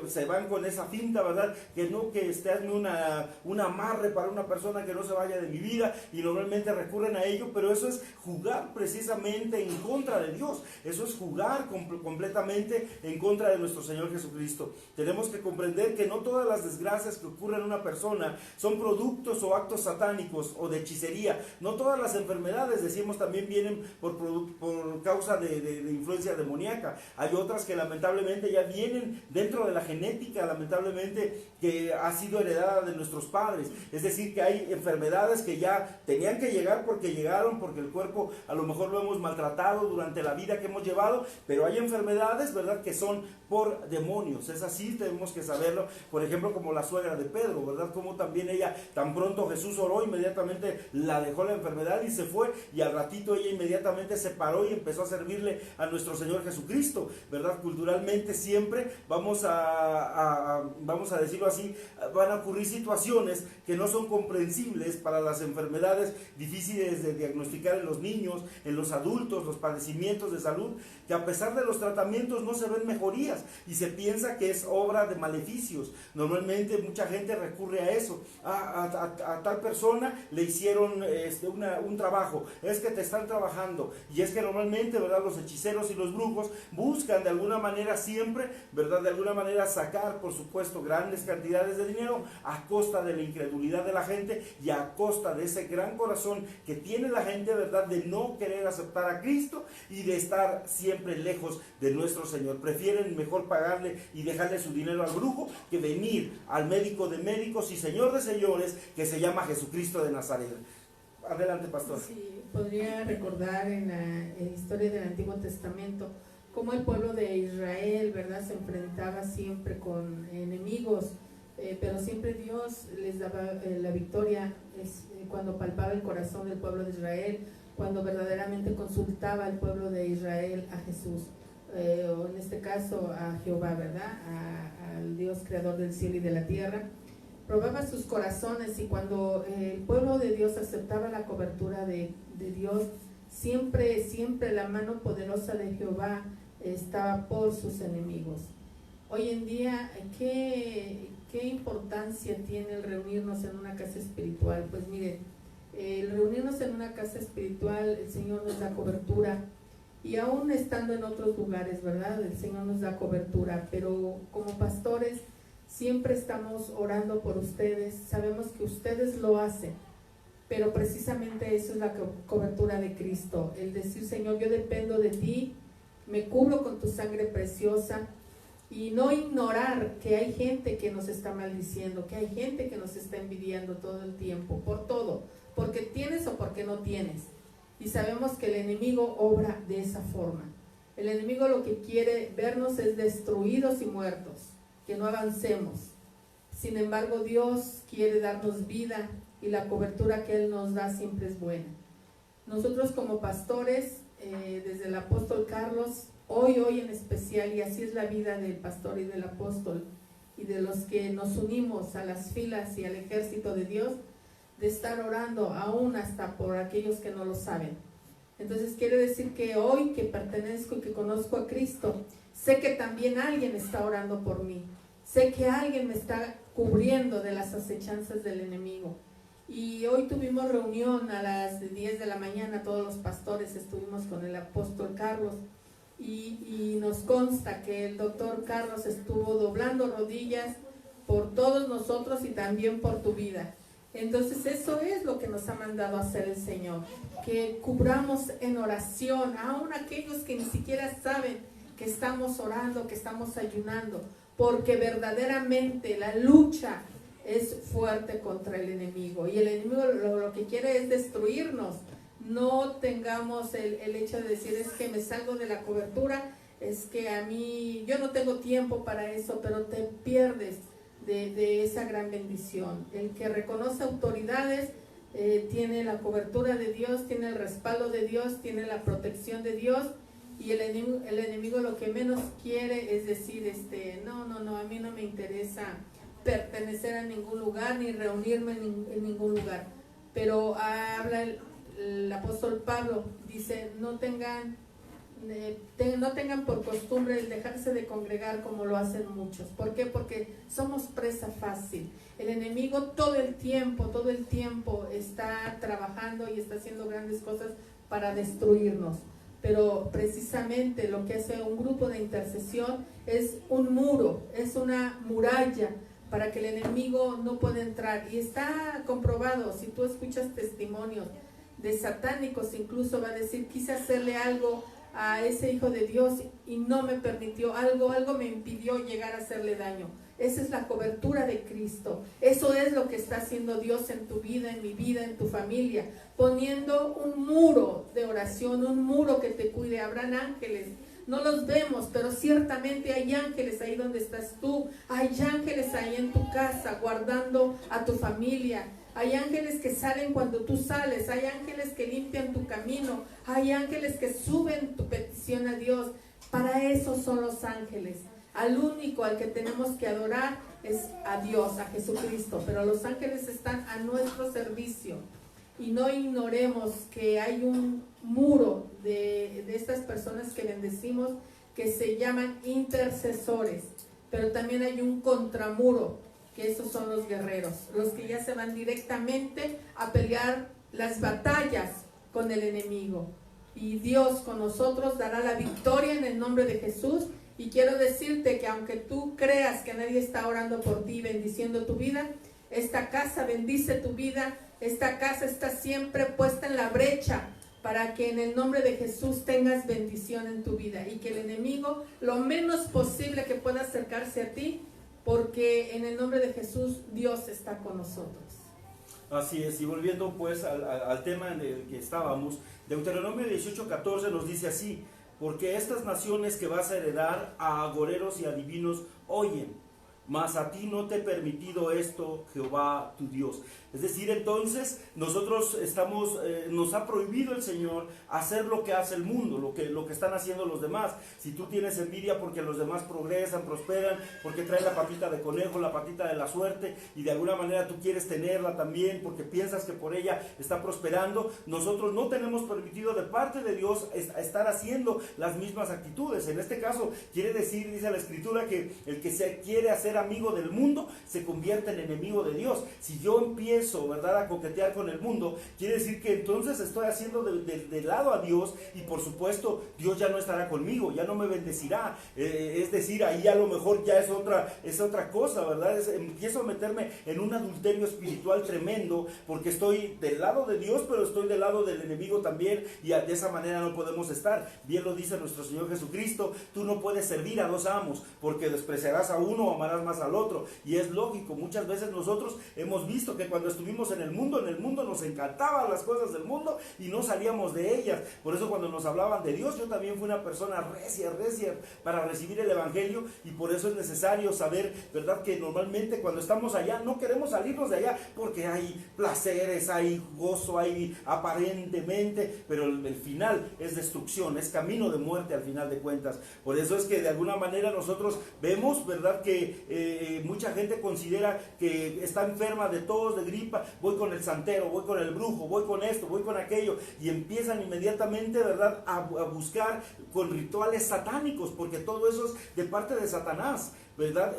Speaker 3: Se van con esa finta, ¿verdad?, que no, que hazme un amarre para una persona que no se vaya de mi vida, y normalmente recurren a ello, pero eso es jugar precisamente en contra de Dios. Eso es jugar completamente en contra de nuestro Señor Jesucristo. Tenemos que comprender que no todas las desgracias que ocurren en una persona son productos o actos satánicos o de hechicería. No todas las enfermedades, decimos, también vienen por causa de influencia demoníaca. Hay otras que lamentablemente ya vienen dentro de la genética, lamentablemente, que ha sido heredada de nuestros padres. Es decir, que hay enfermedades que ya tenían que llegar porque llegaron, porque el cuerpo a lo mejor lo hemos maltratado durante la vida que hemos llevado, pero hay enfermedades, ¿verdad?, que son por demonios. Es así, tenemos que saberlo. Por ejemplo, como la suegra de Pedro, ¿verdad?, como también ella, tan pronto Jesús oró, inmediatamente la dejó la enfermedad y se fue, y al ratito ella inmediatamente se paró y empezó a servirle a nuestro Señor Jesucristo, ¿verdad? Culturalmente siempre vamos a decirlo así, van a ocurrir situaciones que no son comprensibles para las enfermedades difíciles de diagnosticar en los niños, en los adultos, los padecimientos de salud, que a pesar de los tratamientos no se ven mejorías y se piensa que es obra de maleficios. Normalmente mucha gente recurre a eso, a tal persona le hicieron un trabajo, es que te están trabajando, y es que normalmente, ¿verdad?, los hechiceros y los brujos buscan de alguna manera siempre, ¿verdad?, de alguna manera sacar, por supuesto, grandes cantidades de dinero a costa de la incredulidad de la gente y a costa de ese gran corazón que tiene la gente, ¿verdad?, de no querer aceptar a Cristo y de estar siempre lejos de nuestro Señor. Prefieren mejor pagarle y dejarle su dinero al brujo que venir al médico de médicos y Señor de señores, que se llama Jesucristo de Nazaret. Adelante, pastor.
Speaker 1: Sí, podría recordar en la historia del Antiguo Testamento cómo el pueblo de Israel, ¿verdad?, se enfrentaba siempre con enemigos, pero siempre Dios les daba la victoria cuando palpaba el corazón del pueblo de Israel, cuando verdaderamente consultaba al pueblo de Israel a Jesús, o en este caso a Jehová, ¿verdad?, al Dios creador del cielo y de la tierra. Probaba sus corazones, y cuando el pueblo de Dios aceptaba la cobertura de Dios, siempre la mano poderosa de Jehová estaba por sus enemigos. Hoy en día, ¿qué importancia tiene el reunirnos en una casa espiritual? Pues mire, el reunirnos en una casa espiritual, el Señor nos da cobertura, y aún estando en otros lugares, ¿verdad?, el Señor nos da cobertura, pero como pastores siempre estamos orando por ustedes, sabemos que ustedes lo hacen, pero precisamente eso es la cobertura de Cristo, el decir: Señor, yo dependo de ti, me cubro con tu sangre preciosa, y no ignorar que hay gente que nos está maldiciendo, que hay gente que nos está envidiando todo el tiempo, por todo, porque tienes o porque no tienes, y sabemos que el enemigo obra de esa forma. El enemigo lo que quiere vernos es destruidos y muertos, que no avancemos. Sin embargo, Dios quiere darnos vida, y la cobertura que Él nos da siempre es buena. Nosotros como pastores, desde el apóstol Carlos, hoy en especial, y así es la vida del pastor y del apóstol, y de los que nos unimos a las filas y al ejército de Dios, de estar orando aún hasta por aquellos que no lo saben. Entonces quiere decir que hoy que pertenezco y que conozco a Cristo, sé que también alguien está orando por mí, sé que alguien me está cubriendo de las acechanzas del enemigo. Y hoy tuvimos reunión a las 10 de la mañana, todos los pastores estuvimos con el apóstol Carlos, y nos consta que el doctor Carlos estuvo doblando rodillas por todos nosotros y también por tu vida. Entonces eso es lo que nos ha mandado a hacer el Señor, que cubramos en oración, aún aquellos que ni siquiera saben que estamos orando, que estamos ayunando, porque verdaderamente la lucha es fuerte contra el enemigo, y el enemigo lo que quiere es destruirnos. No tengamos el hecho de decir: es que me salgo de la cobertura, es que a mí, yo no tengo tiempo para eso, pero te pierdes de esa gran bendición. El que reconoce autoridades tiene la cobertura de Dios, tiene el respaldo de Dios, tiene la protección de Dios, y el enemigo lo que menos quiere es decir, no, a mí no me interesa pertenecer a ningún lugar, ni reunirme en ningún lugar. Pero habla el apóstol Pablo, dice: no tengan por costumbre el dejarse de congregar como lo hacen muchos. ¿Por qué? Porque somos presa fácil. El enemigo todo el tiempo está trabajando y está haciendo grandes cosas para destruirnos. Pero precisamente lo que hace un grupo de intercesión es un muro, es una muralla para que el enemigo no pueda entrar. Y está comprobado, si tú escuchas testimonios de satánicos, incluso va a decir: quise hacerle algo a ese hijo de Dios y no me permitió, algo me impidió llegar a hacerle daño. Esa es la cobertura de Cristo. Eso es lo que está haciendo Dios en tu vida, en mi vida, en tu familia, poniendo un muro de oración, un muro que te cuide. Habrán ángeles, no los vemos, pero ciertamente hay ángeles ahí donde estás tú, hay ángeles ahí en tu casa guardando a tu familia. Hay ángeles que salen cuando tú sales, hay ángeles que limpian tu camino, hay ángeles que suben tu petición a Dios. Para eso son los ángeles. Al único al que tenemos que adorar es a Dios, a Jesucristo, pero los ángeles están a nuestro servicio. Y no ignoremos que hay un muro de estas personas que bendecimos que se llaman intercesores, pero también hay un contramuro, que esos son los guerreros, los que ya se van directamente a pelear las batallas con el enemigo. Y Dios con nosotros dará la victoria en el nombre de Jesús. Y quiero decirte que aunque tú creas que nadie está orando por ti, bendiciendo tu vida, esta casa bendice tu vida, esta casa está siempre puesta en la brecha para que en el nombre de Jesús tengas bendición en tu vida y que el enemigo lo menos posible que pueda acercarse a ti, porque en el nombre de Jesús Dios está con nosotros.
Speaker 3: Así es, y volviendo pues al tema en el que estábamos, Deuteronomio 18:14 nos dice así: porque estas naciones que vas a heredar a agoreros y adivinos oyen, mas a ti no te he permitido esto, Jehová tu Dios. Es decir, entonces nosotros nos ha prohibido el Señor hacer lo que hace el mundo, lo que están haciendo los demás. Si tú tienes envidia porque los demás progresan, prosperan, porque traen la patita de conejo, la patita de la suerte, y de alguna manera tú quieres tenerla también porque piensas que por ella está prosperando, nosotros no tenemos permitido de parte de Dios estar haciendo las mismas actitudes. En este caso quiere decir, dice la Escritura, que el que se quiere hacer amigo del mundo se convierte en enemigo de Dios. Si yo empiezo, ¿verdad?, a coquetear con el mundo, quiere decir que entonces estoy haciendo de lado a Dios, y por supuesto Dios ya no estará conmigo, ya no me bendecirá. Es decir, ahí a lo mejor ya es otra cosa, ¿verdad? Empiezo a meterme en un adulterio espiritual tremendo, porque estoy del lado de Dios, pero estoy del lado del enemigo también, y de esa manera no podemos estar. Bien lo dice nuestro Señor Jesucristo: tú no puedes servir a dos amos, porque despreciarás a uno o amarás más al otro. Y es lógico, muchas veces nosotros hemos visto que cuando estuvimos en el mundo nos encantaban las cosas del mundo y no salíamos de ellas. Por eso cuando nos hablaban de Dios, yo también fui una persona recia para recibir el Evangelio, y por eso es necesario saber, ¿verdad?, que normalmente cuando estamos allá no queremos salirnos de allá, porque hay placeres, hay gozo, hay aparentemente, pero el final es destrucción, es camino de muerte al final de cuentas. Por eso es que de alguna manera nosotros vemos, ¿verdad?, que mucha gente considera que está enferma de tos, de gripa, voy con el santero, voy con el brujo, voy con esto, voy con aquello, y empiezan inmediatamente, ¿verdad?, a buscar con rituales satánicos, porque todo eso es de parte de Satanás, ¿verdad?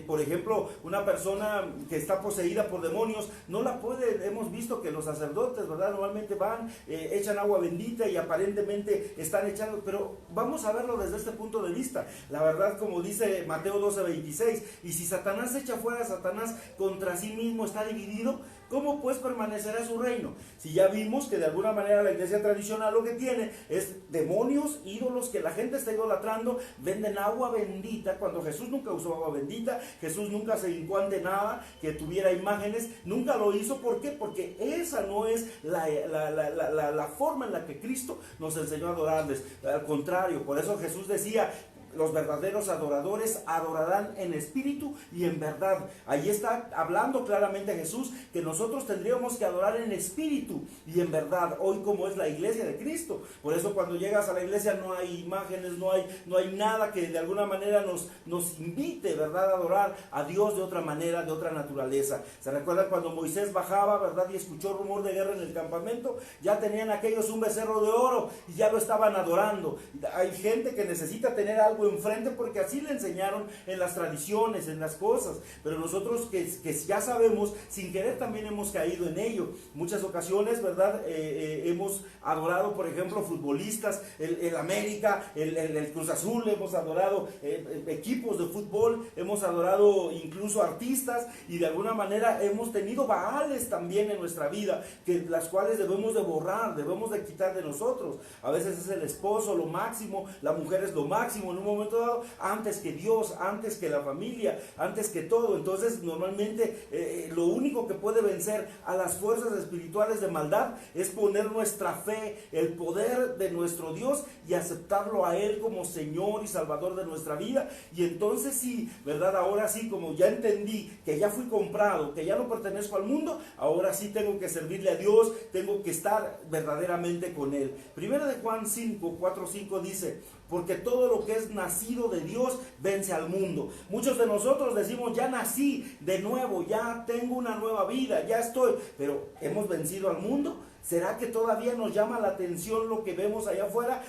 Speaker 3: Por ejemplo, una persona que está poseída por demonios, no la puede, hemos visto que los sacerdotes, ¿verdad?, normalmente van, echan agua bendita y aparentemente están echando, pero vamos a verlo desde este punto de vista. La verdad, como dice Mateo 12:26, y si Satanás echa fuera a Satanás, contra sí mismo está dividido, ¿cómo pues permanecerá su reino? Si ya vimos que de alguna manera la iglesia tradicional lo que tiene es demonios, ídolos que la gente está idolatrando, venden agua bendita, cuando Jesús nunca usó agua bendita, Jesús nunca se hincó ante nada que tuviera imágenes, nunca lo hizo. ¿Por qué? Porque esa no es la forma en la que Cristo nos enseñó a adorarles. Al contrario, por eso Jesús decía: los verdaderos adoradores adorarán en espíritu y en verdad. Ahí está hablando claramente Jesús que nosotros tendríamos que adorar en espíritu y en verdad, hoy como es la iglesia de Cristo. Por eso cuando llegas a la iglesia no hay imágenes, no hay nada que de alguna manera nos invite, ¿verdad?, a adorar a Dios de otra manera, de otra naturaleza. ¿Se recuerdan cuando Moisés bajaba, verdad, y escuchó rumor de guerra en el campamento? Ya tenían aquellos un becerro de oro y ya lo estaban adorando. Hay gente que necesita tener algo algo enfrente porque así le enseñaron en las tradiciones, en las cosas. Pero nosotros que ya sabemos, sin querer también hemos caído en ello. Muchas ocasiones, ¿verdad? Hemos adorado, por ejemplo, futbolistas, el América, el Cruz Azul, hemos adorado equipos de fútbol, hemos adorado incluso artistas, y de alguna manera hemos tenido baales también en nuestra vida, las cuales debemos de borrar, debemos de quitar de nosotros. A veces es el esposo lo máximo, la mujer es lo máximo en un momento dado, antes que Dios, antes que la familia, antes que todo. Entonces normalmente lo único que puede vencer a las fuerzas espirituales de maldad es poner nuestra fe, el poder de nuestro Dios, y aceptarlo a Él como Señor y Salvador de nuestra vida. Y entonces sí, ¿verdad? Ahora sí, como ya entendí que ya fui comprado, que ya no pertenezco al mundo, ahora sí tengo que servirle a Dios, tengo que estar verdaderamente con Él. Primero de Juan 5, 4, 5 dice: porque todo lo que es nacido de Dios vence al mundo. Muchos de nosotros decimos: ya nací de nuevo, ya tengo una nueva vida, ya estoy, pero ¿hemos vencido al mundo? ¿Será que todavía nos llama la atención lo que vemos allá afuera?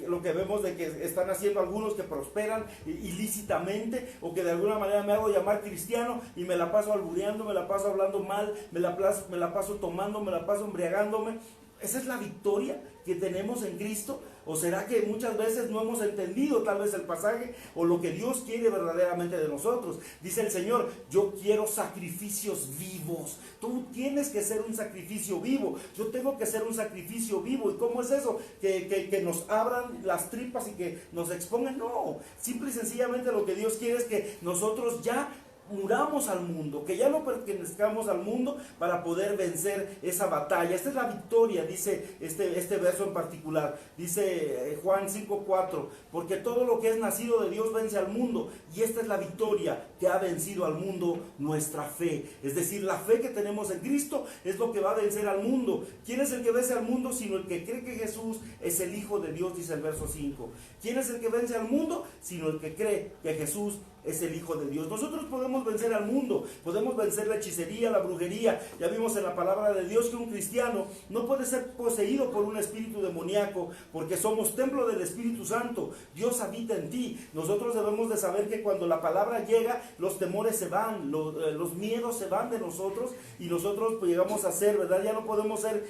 Speaker 3: Lo que vemos de que están haciendo algunos que prosperan ilícitamente, o que de alguna manera me hago llamar cristiano y me la paso albureando, me la paso hablando mal, me la paso tomando, me la paso embriagándome. ¿Esa es la victoria que tenemos en Cristo? ¿O será que muchas veces no hemos entendido tal vez el pasaje o lo que Dios quiere verdaderamente de nosotros? Dice el Señor: yo quiero sacrificios vivos. Tú tienes que ser un sacrificio vivo. Yo tengo que ser un sacrificio vivo. ¿Y cómo es eso? Que nos abran las tripas y que nos expongan. No, simple y sencillamente lo que Dios quiere es que nosotros ya muramos al mundo, que ya no pertenezcamos al mundo para poder vencer esa batalla. Esta es la victoria, dice este verso en particular. Dice Juan 5:4: porque todo lo que es nacido de Dios vence al mundo, y esta es la victoria que ha vencido al mundo, nuestra fe. Es decir, la fe que tenemos en Cristo es lo que va a vencer al mundo. ¿Quién es el que vence al mundo? Sino el que cree que Jesús es el Hijo de Dios, dice el verso 5. ¿Quién es el que vence al mundo? Sino el que cree que Jesús es el Hijo de Dios. Nosotros podemos vencer al mundo, podemos vencer la hechicería, la brujería. Ya vimos en la palabra de Dios que un cristiano no puede ser poseído por un espíritu demoníaco, porque somos templo del Espíritu Santo. Dios habita en ti. Nosotros debemos de saber que cuando la palabra llega, los temores se van, los miedos se van de nosotros, y nosotros pues llegamos a ser, ¿verdad? Ya no podemos ser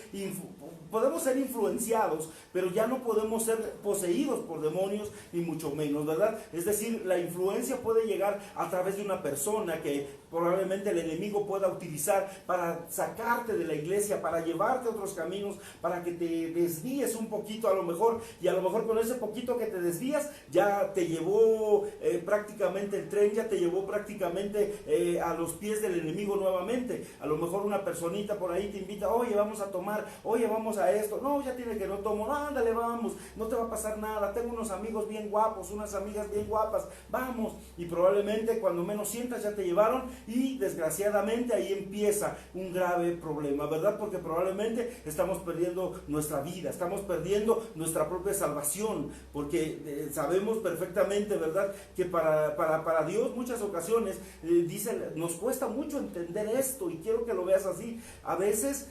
Speaker 3: podemos ser influenciados, pero ya no podemos ser poseídos por demonios, ni mucho menos, ¿verdad? Es decir, la influencia puede llegar a través de una persona que probablemente el enemigo pueda utilizar para sacarte de la iglesia, para llevarte a otros caminos, para que te desvíes un poquito a lo mejor, y a lo mejor con ese poquito que te desvías, ya te llevó prácticamente el tren, ya te llevó prácticamente a los pies del enemigo nuevamente. A lo mejor una personita por ahí te invita: oye, vamos a tomar, oye, vamos a esto. No, ya tiene que no tomo. No, ándale, vamos, no te va a pasar nada. Tengo unos amigos bien guapos, unas amigas bien guapas, vamos. Y probablemente cuando menos sientas ya te llevaron, y desgraciadamente ahí empieza un grave problema, ¿verdad? Porque probablemente estamos perdiendo nuestra vida, estamos perdiendo nuestra propia salvación, porque sabemos perfectamente, ¿verdad?, que para Dios muchas ocasiones dice, nos cuesta mucho entender esto, y quiero que lo veas así. A veces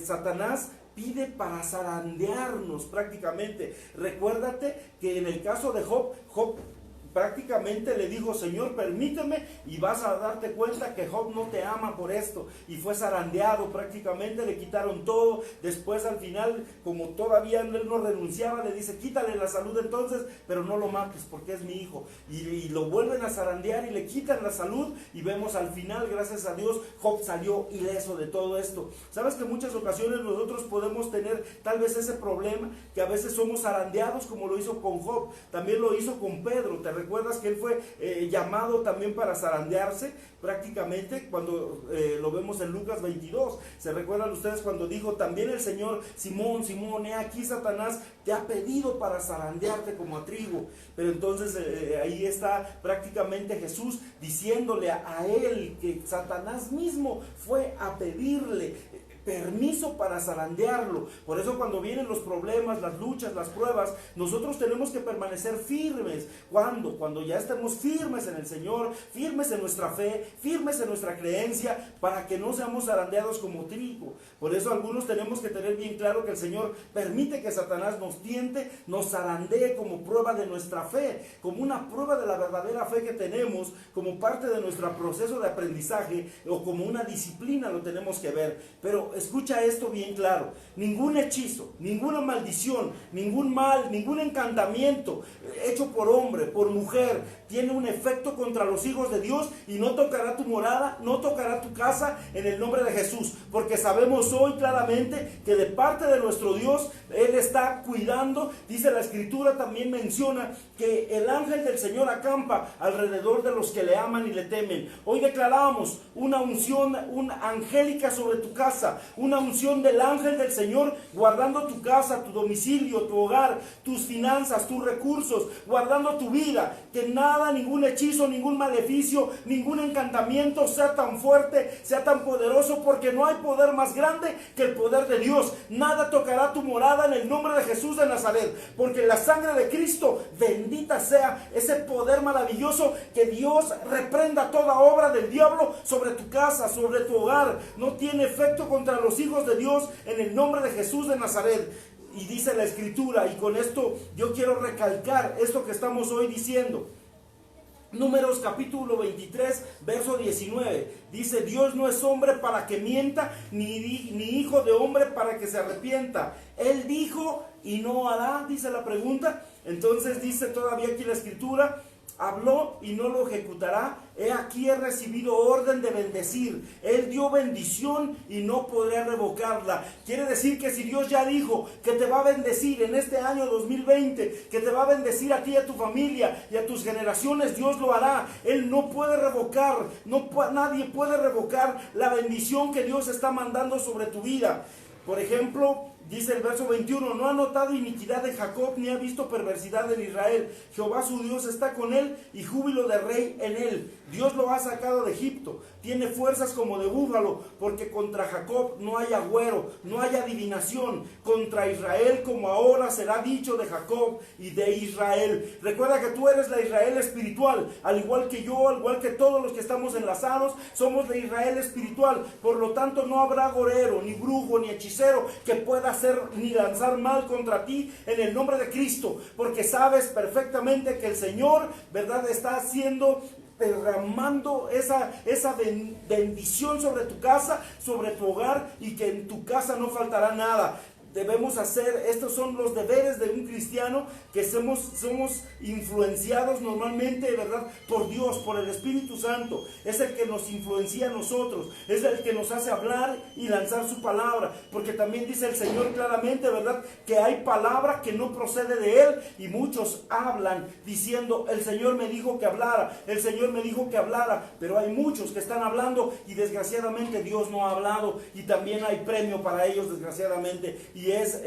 Speaker 3: Satanás pide para zarandearnos prácticamente. Recuérdate que en el caso de Job prácticamente le dijo: Señor, permíteme, y vas a darte cuenta que Job no te ama por esto, y fue zarandeado, prácticamente le quitaron todo. Después al final, como todavía él no renunciaba, le dice: quítale la salud entonces, pero no lo mates porque es mi hijo, y lo vuelven a zarandear y le quitan la salud, y vemos al final, gracias a Dios, Job salió ileso de todo esto. Sabes que en muchas ocasiones nosotros podemos tener tal vez ese problema, que a veces somos zarandeados, como lo hizo con Job, también lo hizo con Pedro. ¿Te recuerdas que él fue llamado también para zarandearse? Prácticamente cuando lo vemos en Lucas 22, ¿se recuerdan ustedes cuando dijo también el Señor: Simón, Simón, he aquí Satanás te ha pedido para zarandearte como a trigo? Pero entonces ahí está prácticamente Jesús diciéndole a él que Satanás mismo fue a pedirle permiso para zarandearlo. Por eso cuando vienen los problemas, las luchas, las pruebas, nosotros tenemos que permanecer firmes. Cuando ya estemos firmes en el Señor, firmes en nuestra fe, firmes en nuestra creencia para que no seamos zarandeados como trigo. Por eso algunos tenemos que tener bien claro que el Señor permite que Satanás nos tiente, nos zarandee como prueba de nuestra fe, como una prueba de la verdadera fe que tenemos, como parte de nuestro proceso de aprendizaje o como una disciplina lo tenemos que ver. Pero escucha esto bien claro: ningún hechizo, ninguna maldición, ningún mal, ningún encantamiento hecho por hombre, por mujer, tiene un efecto contra los hijos de Dios y no tocará tu morada, no tocará tu casa en el nombre de Jesús, porque sabemos hoy claramente que de parte de nuestro Dios Él está cuidando. Dice la Escritura, también menciona que el ángel del Señor acampa alrededor de los que le aman y le temen. Hoy declaramos una unción, una angélica sobre tu casa, una unción del ángel del Señor guardando tu casa, tu domicilio, tu hogar, tus finanzas, tus recursos, guardando tu vida. Que nada, ningún hechizo, ningún maleficio, ningún encantamiento sea tan fuerte, sea tan poderoso, porque no hay poder más grande que el poder de Dios. Nada tocará tu morada en el nombre de Jesús de Nazaret, porque la sangre de Cristo, bendita sea ese poder maravilloso. Que Dios reprenda toda obra del diablo sobre tu casa, sobre tu hogar. No tiene efecto contra los hijos de Dios en el nombre de Jesús de Nazaret. Y dice la Escritura, y con esto yo quiero recalcar esto que estamos hoy diciendo. Números capítulo 23, verso 19, dice: Dios no es hombre para que mienta, ni hijo de hombre para que se arrepienta. Él dijo y no hará, dice la pregunta. Entonces dice todavía aquí la Escritura: habló y no lo ejecutará. He aquí he recibido orden de bendecir. Él dio bendición y no podré revocarla. Quiere decir que si Dios ya dijo que te va a bendecir en este año 2020, que te va a bendecir a ti y a tu familia y a tus generaciones, Dios lo hará. Él no puede revocar, nadie puede revocar la bendición que Dios está mandando sobre tu vida. Por ejemplo, dice el verso 21, no ha notado iniquidad de Jacob, ni ha visto perversidad en Israel. Jehová su Dios está con él, y júbilo de rey en él. Dios lo ha sacado de Egipto, tiene fuerzas como de búfalo, porque contra Jacob no hay agüero, no hay adivinación. Contra Israel, como ahora será dicho de Jacob y de Israel. Recuerda que tú eres la Israel espiritual, al igual que yo, al igual que todos los que estamos enlazados, somos la Israel espiritual. Por lo tanto, no habrá agorero, ni brujo, ni hechicero que pueda hacer ni lanzar mal contra ti en el nombre de Cristo, porque sabes perfectamente que el Señor, ¿verdad?, está haciendo, derramando esa bendición sobre tu casa, sobre tu hogar, y que en tu casa no faltará nada. Debemos hacer, estos son los deberes de un cristiano, que somos influenciados normalmente, ¿verdad?, por Dios, por el Espíritu Santo. Es el que nos influencia a nosotros, es el que nos hace hablar y lanzar su palabra, porque también dice el Señor claramente, ¿verdad?, que hay palabra que no procede de Él, y muchos hablan diciendo: el Señor me dijo que hablara, el Señor me dijo que hablara, pero hay muchos que están hablando y desgraciadamente Dios no ha hablado, y también hay premio para ellos, desgraciadamente, y es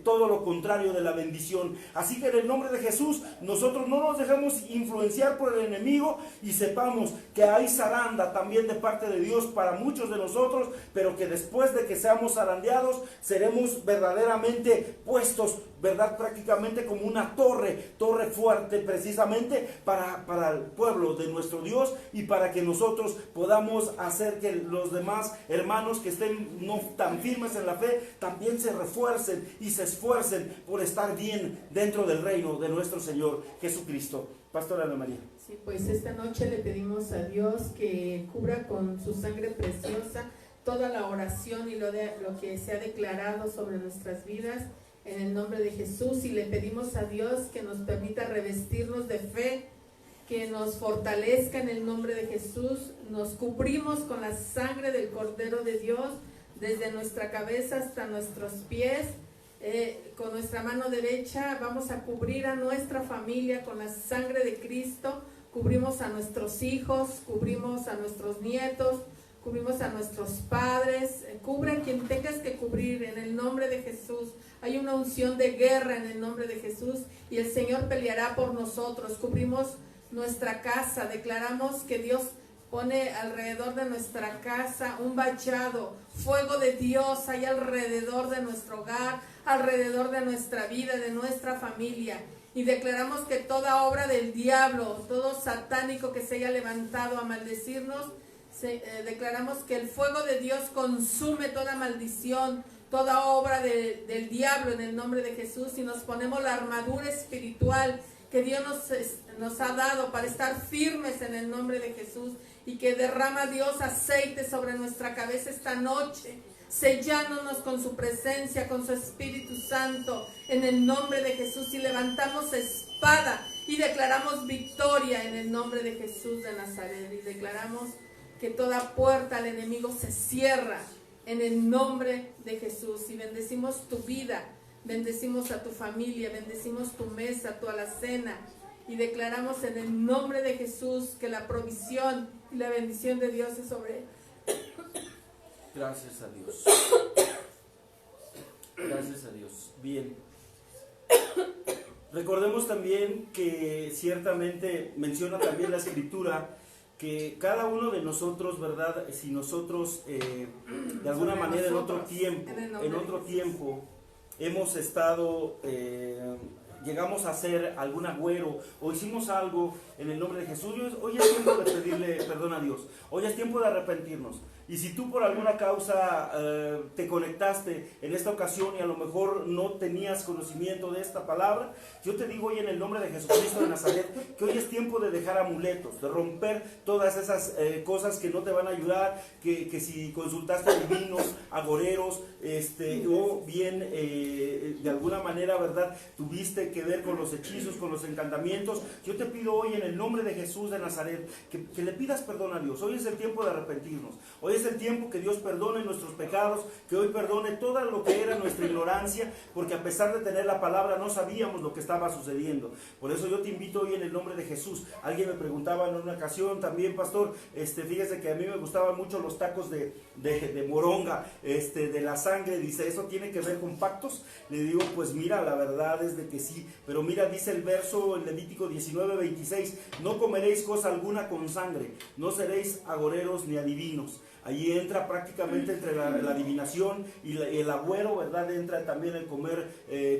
Speaker 3: todo lo contrario de la bendición. Así que en el nombre de Jesús, nosotros no nos dejemos influenciar por el enemigo, y sepamos que hay zaranda también de parte de Dios para muchos de nosotros, pero que después de que seamos zarandeados, seremos verdaderamente puestos, ¿verdad?, prácticamente como una torre fuerte, precisamente para el pueblo de nuestro Dios, y para que nosotros podamos hacer que los demás hermanos que estén no tan firmes en la fe también se refuercen y se esfuercen por estar bien dentro del reino de nuestro Señor Jesucristo. Pastora Ana María.
Speaker 1: Sí, pues esta noche le pedimos a Dios que cubra con su sangre preciosa toda la oración y lo que se ha declarado sobre nuestras vidas en el nombre de Jesús, y le pedimos a Dios que nos permita revestirnos de fe, que nos fortalezca en el nombre de Jesús. Nos cubrimos con la sangre del Cordero de Dios, desde nuestra cabeza hasta nuestros pies. Con nuestra mano derecha vamos a cubrir a nuestra familia con la sangre de Cristo. Cubrimos a nuestros hijos, cubrimos a nuestros nietos, cubrimos a nuestros padres. Cubre a quien tengas que cubrir en el nombre de Jesús. Hay una unción de guerra en el nombre de Jesús, y el Señor peleará por nosotros. Cubrimos nuestra casa, declaramos que Dios pone alrededor de nuestra casa un vallado, fuego de Dios hay alrededor de nuestro hogar, alrededor de nuestra vida, de nuestra familia. Y declaramos que toda obra del diablo, todo satánico que se haya levantado a maldecirnos, declaramos que el fuego de Dios consume toda maldición, toda obra del diablo en el nombre de Jesús, y nos ponemos la armadura espiritual que Dios nos ha dado para estar firmes en el nombre de Jesús, y que derrama Dios aceite sobre nuestra cabeza esta noche, sellándonos con su presencia, con su Espíritu Santo, en el nombre de Jesús, y levantamos espada y declaramos victoria en el nombre de Jesús de Nazaret, y declaramos que toda puerta al enemigo se cierra en el nombre de Jesús, y bendecimos tu vida, bendecimos a tu familia, bendecimos tu mesa, tu alacena, y declaramos en el nombre de Jesús que la provisión y la bendición de Dios es sobre él.
Speaker 3: Gracias a Dios. Gracias a Dios. Bien. Recordemos también que ciertamente menciona también la Escritura que cada uno de nosotros, ¿verdad? Si nosotros de alguna manera en otro tiempo hemos estado, llegamos a hacer algún agüero o hicimos algo en el nombre de Jesús, hoy es tiempo de pedirle perdón a Dios, hoy es tiempo de arrepentirnos. Y si tú por alguna causa te conectaste en esta ocasión y a lo mejor no tenías conocimiento de esta palabra, yo te digo hoy en el nombre de Jesucristo de Nazaret que hoy es tiempo de dejar amuletos, de romper todas esas cosas que no te van a ayudar, que si consultaste divinos, agoreros, o bien de alguna manera, ¿verdad?, tuviste que ver con los hechizos, con los encantamientos. Yo te pido hoy en el nombre de Jesús de Nazaret que le pidas perdón a Dios. Hoy es el tiempo de arrepentirnos. Hoy es el tiempo que Dios perdone nuestros pecados, que hoy perdone todo lo que era nuestra ignorancia, porque a pesar de tener la palabra no sabíamos lo que estaba sucediendo. Por eso yo te invito hoy en el nombre de Jesús. Alguien me preguntaba en una ocasión también, pastor, fíjese que a mí me gustaban mucho los tacos de moronga, de la sangre. Dice, ¿eso tiene que ver con pactos? Le digo, pues mira, la verdad es de que sí, pero mira, dice el verso en Levítico 19:26, no comeréis cosa alguna con sangre, no seréis agoreros ni adivinos. Allí entra prácticamente entre la adivinación y el agüero, ¿verdad? Entra también el comer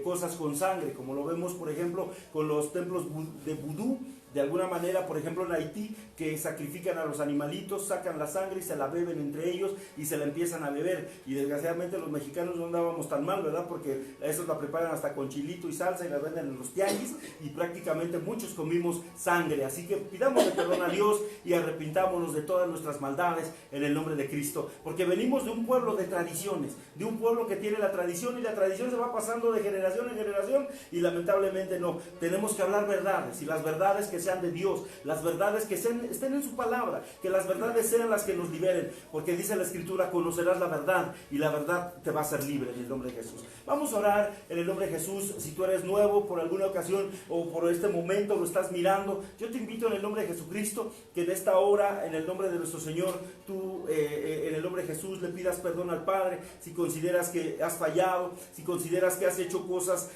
Speaker 3: cosas con sangre, como lo vemos, por ejemplo, con los templos de vudú. De alguna manera, por ejemplo en Haití, que sacrifican a los animalitos, sacan la sangre y se la beben entre ellos y se la empiezan a beber. Y desgraciadamente los mexicanos no andábamos tan mal, ¿verdad? Porque esos la preparan hasta con chilito y salsa y la venden en los tianguis, y prácticamente muchos comimos sangre. Así que pidámosle perdón a Dios y arrepintámonos de todas nuestras maldades en el nombre de Cristo. Porque venimos de un pueblo de tradiciones, de un pueblo que tiene la tradición, y la tradición se va pasando de generación en generación, y lamentablemente no. Tenemos que hablar verdades, y las verdades que sean de Dios, las verdades que estén en su palabra, que las verdades sean las que nos liberen, porque dice la Escritura, conocerás la verdad y la verdad te va a hacer libre en el nombre de Jesús. Vamos a orar en el nombre de Jesús. Si tú eres nuevo por alguna ocasión o por este momento lo estás mirando, yo te invito en el nombre de Jesucristo que en esta hora, en el nombre de nuestro Señor, tú en el nombre de Jesús le pidas perdón al Padre. Si consideras que has fallado, si consideras que has hecho cosas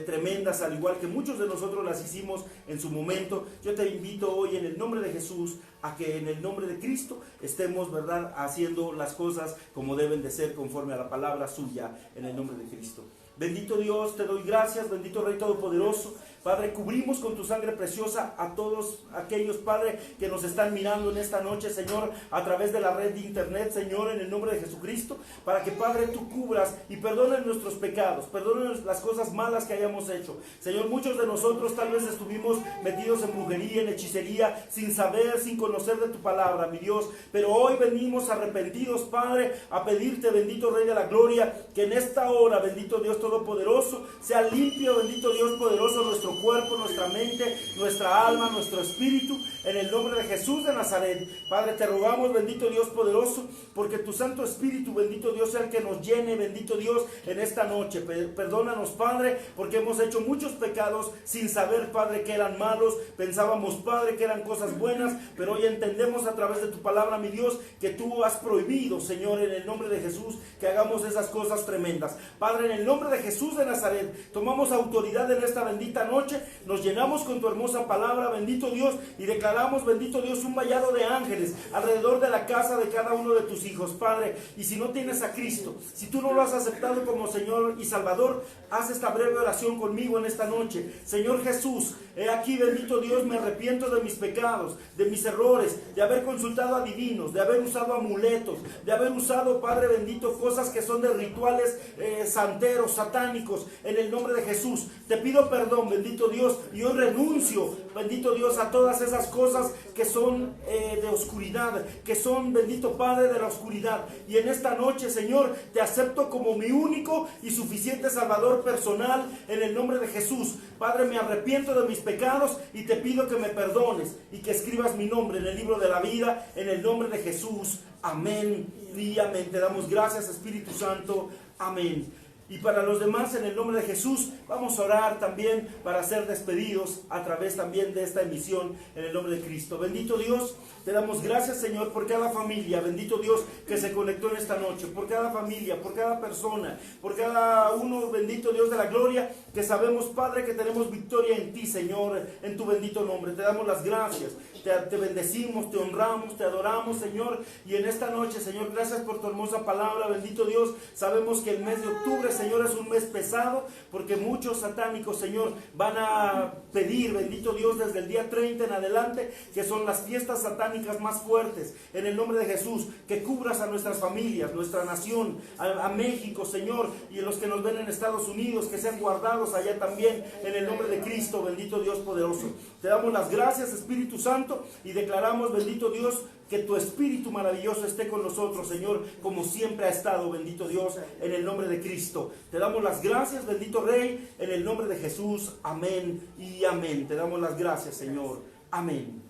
Speaker 3: tremendas, al igual que muchos de nosotros las hicimos en su momento, yo te invito hoy en el nombre de Jesús a que en el nombre de Cristo estemos, ¿verdad?, haciendo las cosas como deben de ser, conforme a la palabra suya, en el nombre de Cristo. Bendito Dios, te doy gracias, bendito Rey Todopoderoso. Padre, cubrimos con tu sangre preciosa a todos aquellos, Padre, que nos están mirando en esta noche, Señor, a través de la red de internet, Señor, en el nombre de Jesucristo, para que, Padre, tú cubras y perdones nuestros pecados, perdones las cosas malas que hayamos hecho. Señor, muchos de nosotros tal vez estuvimos metidos en brujería, en hechicería, sin saber, sin conocer de tu palabra, mi Dios, pero hoy venimos arrepentidos, Padre, a pedirte, bendito Rey de la Gloria, que en esta hora, bendito Dios Todopoderoso, sea limpio, bendito Dios poderoso, nuestro cuerpo, nuestra mente, nuestra alma, nuestro espíritu, en el nombre de Jesús de Nazaret. Padre, te rogamos, bendito Dios poderoso, porque tu Santo Espíritu, bendito Dios, sea el que nos llene, bendito Dios, en esta noche. Perdónanos, Padre, porque hemos hecho muchos pecados sin saber, Padre, que eran malos. Pensábamos, Padre, que eran cosas buenas, pero hoy entendemos a través de tu palabra, mi Dios, que tú has prohibido, Señor, en el nombre de Jesús, que hagamos esas cosas tremendas. Padre, en el nombre de Jesús de Nazaret, tomamos autoridad en esta bendita noche, nos llenamos con tu hermosa palabra, bendito Dios, y declaramos, bendito Dios, un vallado de ángeles alrededor de la casa de cada uno de tus hijos, Padre. Y si no tienes a Cristo, si tú no lo has aceptado como Señor y Salvador, haz esta breve oración conmigo en esta noche. Señor Jesús, He aquí, bendito Dios, me arrepiento de mis pecados, de mis errores, de haber consultado a divinos, de haber usado amuletos, de haber usado, Padre bendito, cosas que son de rituales santeros, satánicos. En el nombre de Jesús te pido perdón, bendito Dios, y hoy renuncio, bendito Dios, a todas esas cosas que son de oscuridad, que son, bendito Padre, de la oscuridad. Y en esta noche, Señor, te acepto como mi único y suficiente Salvador personal, en el nombre de Jesús. Padre, me arrepiento de mis pecados y te pido que me perdones y que escribas mi nombre en el libro de la vida, en el nombre de Jesús. Amén y amén. Te damos gracias, Espíritu Santo. Amén. Y para los demás, en el nombre de Jesús, vamos a orar también para ser despedidos a través también de esta emisión, en el nombre de Cristo. Bendito Dios, te damos gracias, Señor, por cada familia, bendito Dios, que se conectó en esta noche, por cada familia, por cada persona, por cada uno, bendito Dios de la gloria, que sabemos, Padre, que tenemos victoria en ti, Señor, en tu bendito nombre. Te damos las gracias, te bendecimos, te honramos, te adoramos, Señor, y en esta noche, Señor, gracias por tu hermosa palabra, bendito Dios. Sabemos que el mes de octubre, Señor, es un mes pesado, porque muchos satánicos, Señor, van a pedir, bendito Dios, desde el día 30 en adelante, que son las fiestas satánicas más fuertes. En el nombre de Jesús, que cubras a nuestras familias, nuestra nación, a México, Señor, y a los que nos ven en Estados Unidos, que sean guardados allá también, en el nombre de Cristo, bendito Dios poderoso. Te damos las gracias, Espíritu Santo, y declaramos, bendito Dios, que tu Espíritu maravilloso esté con nosotros, Señor, como siempre ha estado, bendito Dios, en el nombre de Cristo. Te damos las gracias, bendito Rey, en el nombre de Jesús. Amén y amén. Te damos las gracias, Señor. Amén.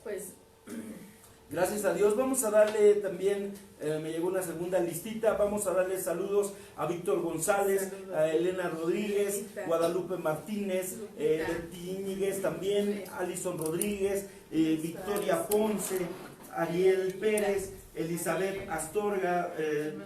Speaker 1: Pues
Speaker 3: gracias a Dios. Vamos a darle también, me llegó una segunda listita, vamos a darle saludos a Víctor González, a Elena Rodríguez, Guadalupe Martínez, Betty Íñiguez también, Alison Rodríguez, Victoria Ponce, Ariel Pérez, Elizabeth Astorga,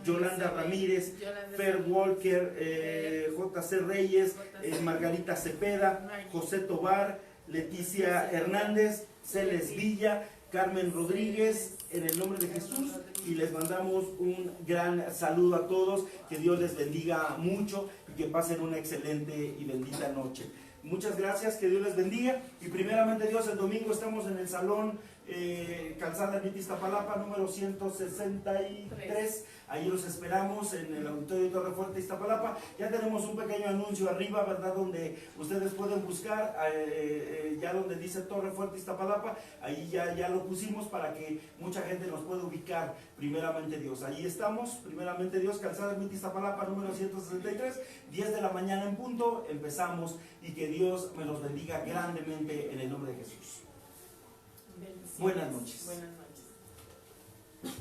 Speaker 3: Yolanda Ramírez, Fer Walker, JC Reyes, Margarita Cepeda, José Tobar, Leticia Hernández, Celes Villa, Carmen Rodríguez, en el nombre de Jesús, y les mandamos un gran saludo a todos. Que Dios les bendiga mucho y que pasen una excelente y bendita noche. Muchas gracias, que Dios les bendiga. Y primeramente Dios, el domingo estamos en el salón Calzada Ermita Iztapalapa, número 163. Ahí los esperamos en el auditorio de Torre Fuerte Iztapalapa. Ya tenemos un pequeño anuncio arriba, ¿verdad? Donde ustedes pueden buscar, ya donde dice Torre Fuerte Iztapalapa. Ahí ya lo pusimos para que mucha gente nos pueda ubicar, primeramente Dios. Ahí estamos, primeramente Dios, Calzada Ermita Iztapalapa, número 163, 10 de la mañana en punto. Empezamos, y que Dios me los bendiga grandemente en el nombre de Jesús. Buenas noches.
Speaker 1: Buenas noches.